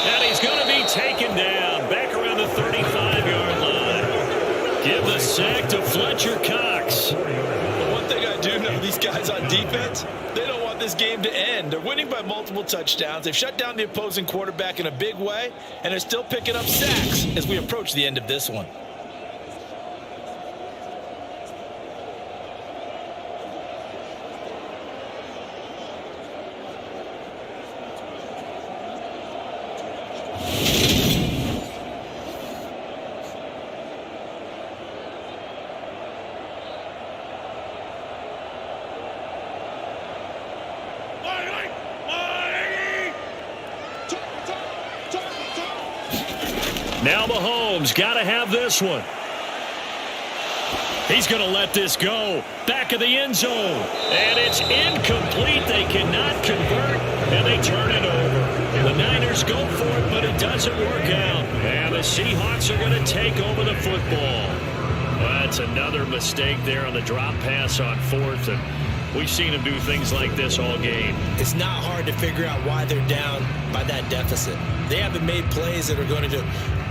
And he's going to be taken down back around the 35-yard line. Give the sack to Fletcher Cox. The one thing I do know, these guys on defense, they don't want this game to end. They're winning by multiple touchdowns. They've shut down the opposing quarterback in a big way, and they're still picking up sacks as we approach the end of this one. Now Mahomes got to have this one. He's going to let this go. Back of the end zone. And it's incomplete. They cannot convert, and they turn it over. The Niners go for it, but it doesn't work out. And the Seahawks are going to take over the football. That's another mistake there on the drop pass on fourth, and we've seen them do things like this all game. It's not hard to figure out why they're down by that deficit. They haven't made plays that are going to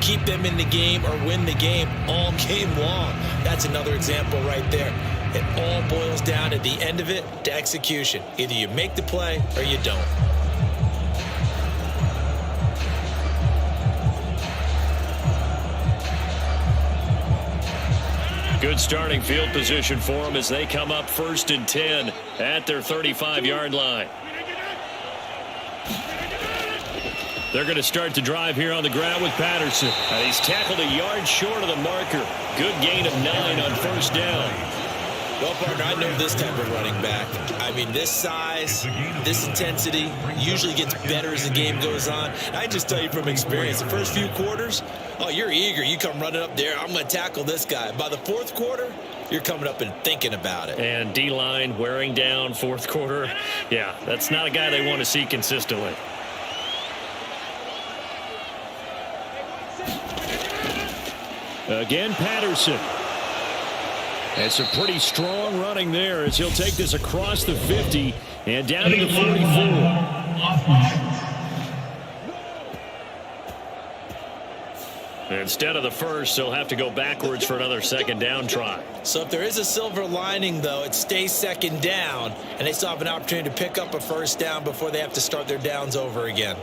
keep them in the game or win the game all game long. That's another example right there. It all boils down at the end of it to execution. Either you make the play or you don't. Good starting field position for them as they come up 1st and 10 at their 35-yard line. They're going to start the drive here on the ground with Patterson. He's tackled a yard short of the marker. Good gain of 9 on 1st down. Well, partner, I know this type of running back. I mean, this size, this intensity usually gets better as the game goes on. I just tell you from experience, the first few quarters, oh, you're eager. You come running up there, I'm going to tackle this guy. By the 4th quarter, you're coming up and thinking about it. And D-line wearing down 4th quarter. Yeah, that's not a guy they want to see consistently. Again, Patterson. It's a pretty strong running there as he'll take this across the 50 and down to the 44. Instead of the first, they'll have to go backwards for another 2nd down try. So if there is a silver lining, though, it stays 2nd down, and they still have an opportunity to pick up a 1st down before they have to start their downs over again.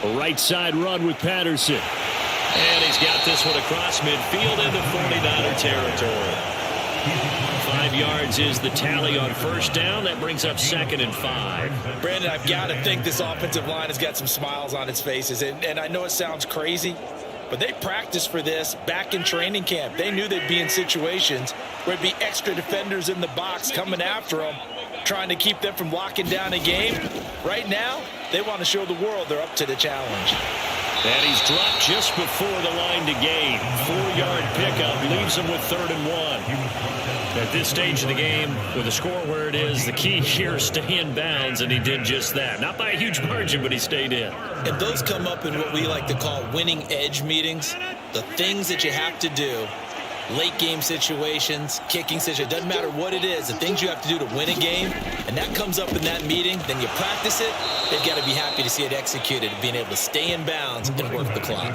A right side run with Patterson. And he's got this one across midfield into 49er territory. 5 yards is the tally on 1st down. That brings up 2nd and 5. Brandon, I've got to think this offensive line has got some smiles on its faces. And I know it sounds crazy, but they practiced for this back in training camp. They knew they'd be in situations where it'd be extra defenders in the box coming after them, trying to keep them from locking down a game. Right now, they want to show the world they're up to the challenge. And he's dropped just before the line to gain. 4-yard pickup leaves him with 3rd and 1. At this stage of the game, with the score where it is, the key here is stay in bounds, and he did just that. Not by a huge margin, but he stayed in. And those come up in what we like to call winning edge meetings. The things that you have to do, late game situations, kicking situations, doesn't matter what it is, the things you have to do to win a game, and that comes up in that meeting, then you practice it, they've got to be happy to see it executed, being able to stay in bounds and work the clock.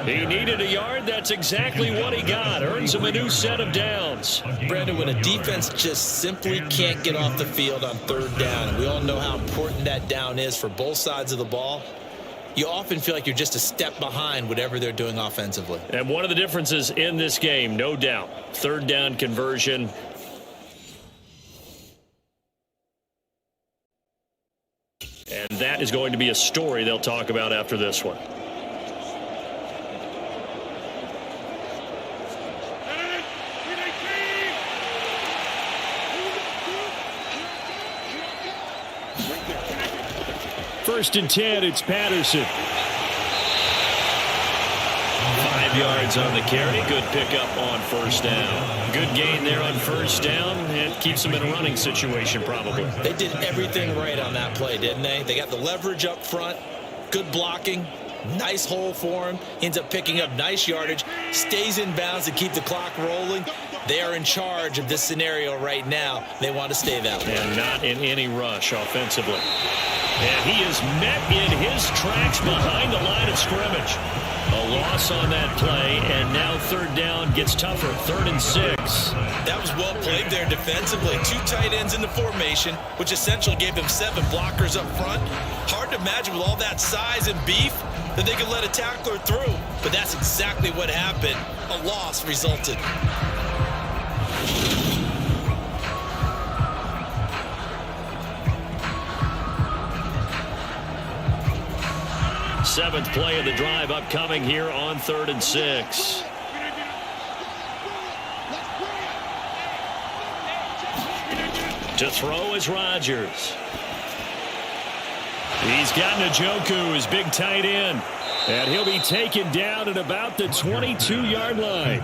He needed a yard. That's exactly what he got. Earns him a new set of downs. Brandon, when a defense just simply can't get off the field on 3rd down, and we all know how important that down is for both sides of the ball, you often feel like you're just a step behind whatever they're doing offensively. And one of the differences in this game, no doubt, 3rd down conversion. And that is going to be a story they'll talk about after this one. First and 10, it's Patterson. 5 yards on the carry. Good pickup on 1st down. Good gain there on 1st down. It keeps them in a running situation probably. They did everything right on that play, didn't they? They got the leverage up front, good blocking, nice hole for him. Ends up picking up nice yardage, stays in bounds to keep the clock rolling. They are in charge of this scenario right now. They want to stay that way. And not in any rush offensively. And he is met in his tracks behind the line of scrimmage. A loss on that play, and now 3rd down gets tougher. 3rd and 6. That was well played there defensively. 2 tight ends in the formation, which essentially gave them 7 blockers up front. Hard to imagine with all that size and beef that they could let a tackler through. But that's exactly what happened. A loss resulted. Seventh play of the drive upcoming here on 3rd and 6. To throw is Rodgers. He's got Njoku, his big tight end. And he'll be taken down at about the 22-yard line.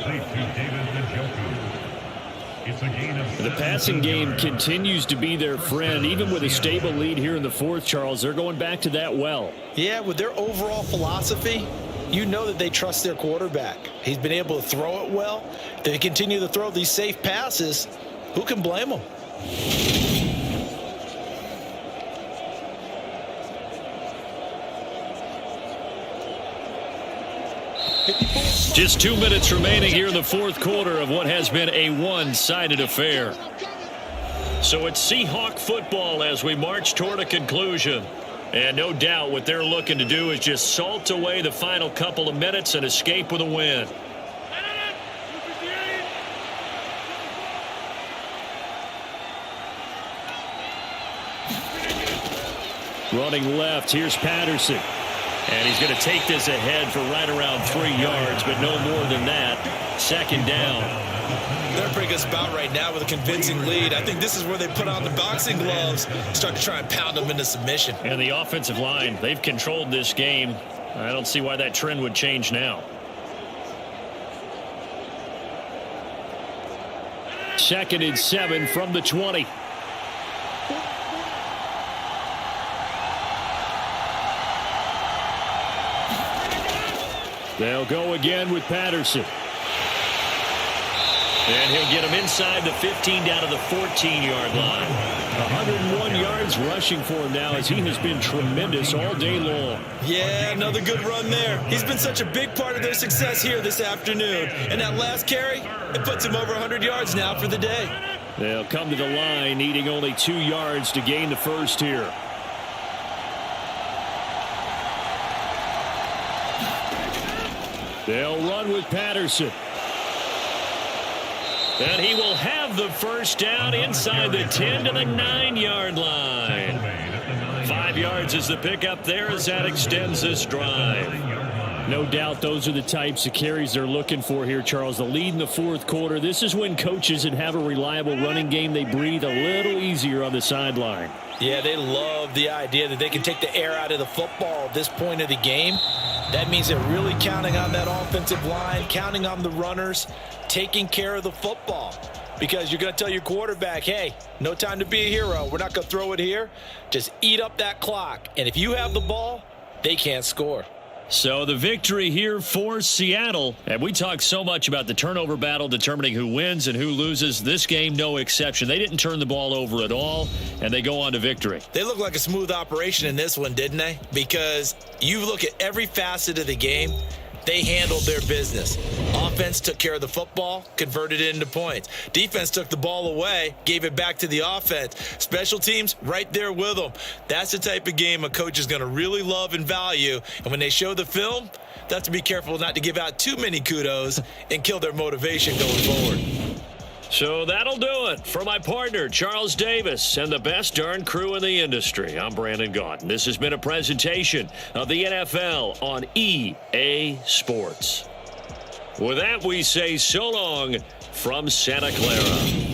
The passing game continues to be their friend. Even with a stable lead here in the fourth, Charles, they're going back to that well. Yeah, with their overall philosophy, you know that they trust their quarterback. He's been able to throw it well. They continue to throw these safe passes. Who can blame them? Just 2 minutes remaining here in the fourth quarter of what has been a one-sided affair. So it's Seahawk football as we march toward a conclusion. And no doubt what they're looking to do is just salt away the final couple of minutes and escape with a win. Running left, here's Patterson. And he's going to take this ahead for right around 3 yards, but no more than that. Second down. They're a pretty good spot right now with a convincing lead. I think this is where they put on the boxing gloves, start to try and pound them into submission. And the offensive line, they've controlled this game. I don't see why that trend would change now. Second and 7 from the 20. They'll go again with Patterson. And he'll get him inside the 15 down to the 14-yard line. 101 yards rushing for him now as he has been tremendous all day long. Yeah, another good run there. He's been such a big part of their success here this afternoon. And that last carry, it puts him over 100 yards now for the day. They'll come to the line needing only 2 yards to gain the first here. They'll run with Patterson. And he will have the first down inside the 10 to the 9-yard line. 5 yards is the pickup there as that extends this drive. No doubt those are the types of carries they're looking for here, Charles. The lead in the fourth quarter. This is when coaches that have a reliable running game, they breathe a little easier on the sideline. Yeah, they love the idea that they can take the air out of the football at this point of the game. That means they're really counting on that offensive line, counting on the runners, taking care of the football. Because you're going to tell your quarterback, hey, no time to be a hero. We're not going to throw it here. Just eat up that clock. And if you have the ball, they can't score. So the victory here for Seattle. And we talk so much about the turnover battle determining who wins and who loses. This game, no exception. They didn't turn the ball over at all, and they go on to victory. They look like a smooth operation in this one, didn't they? Because you look at every facet of the game, they handled their business. Offense took care of the football, converted it into points. Defense took the ball away, gave it back to the offense. Special teams, right there with them. That's the type of game a coach is going to really love and value. And when they show the film, they have to be careful not to give out too many kudos and kill their motivation going forward. So that'll do it for my partner, Charles Davis, and the best darn crew in the industry. I'm Brandon Gaudin. This has been a presentation of the NFL on EA Sports. With that, we say so long from Santa Clara.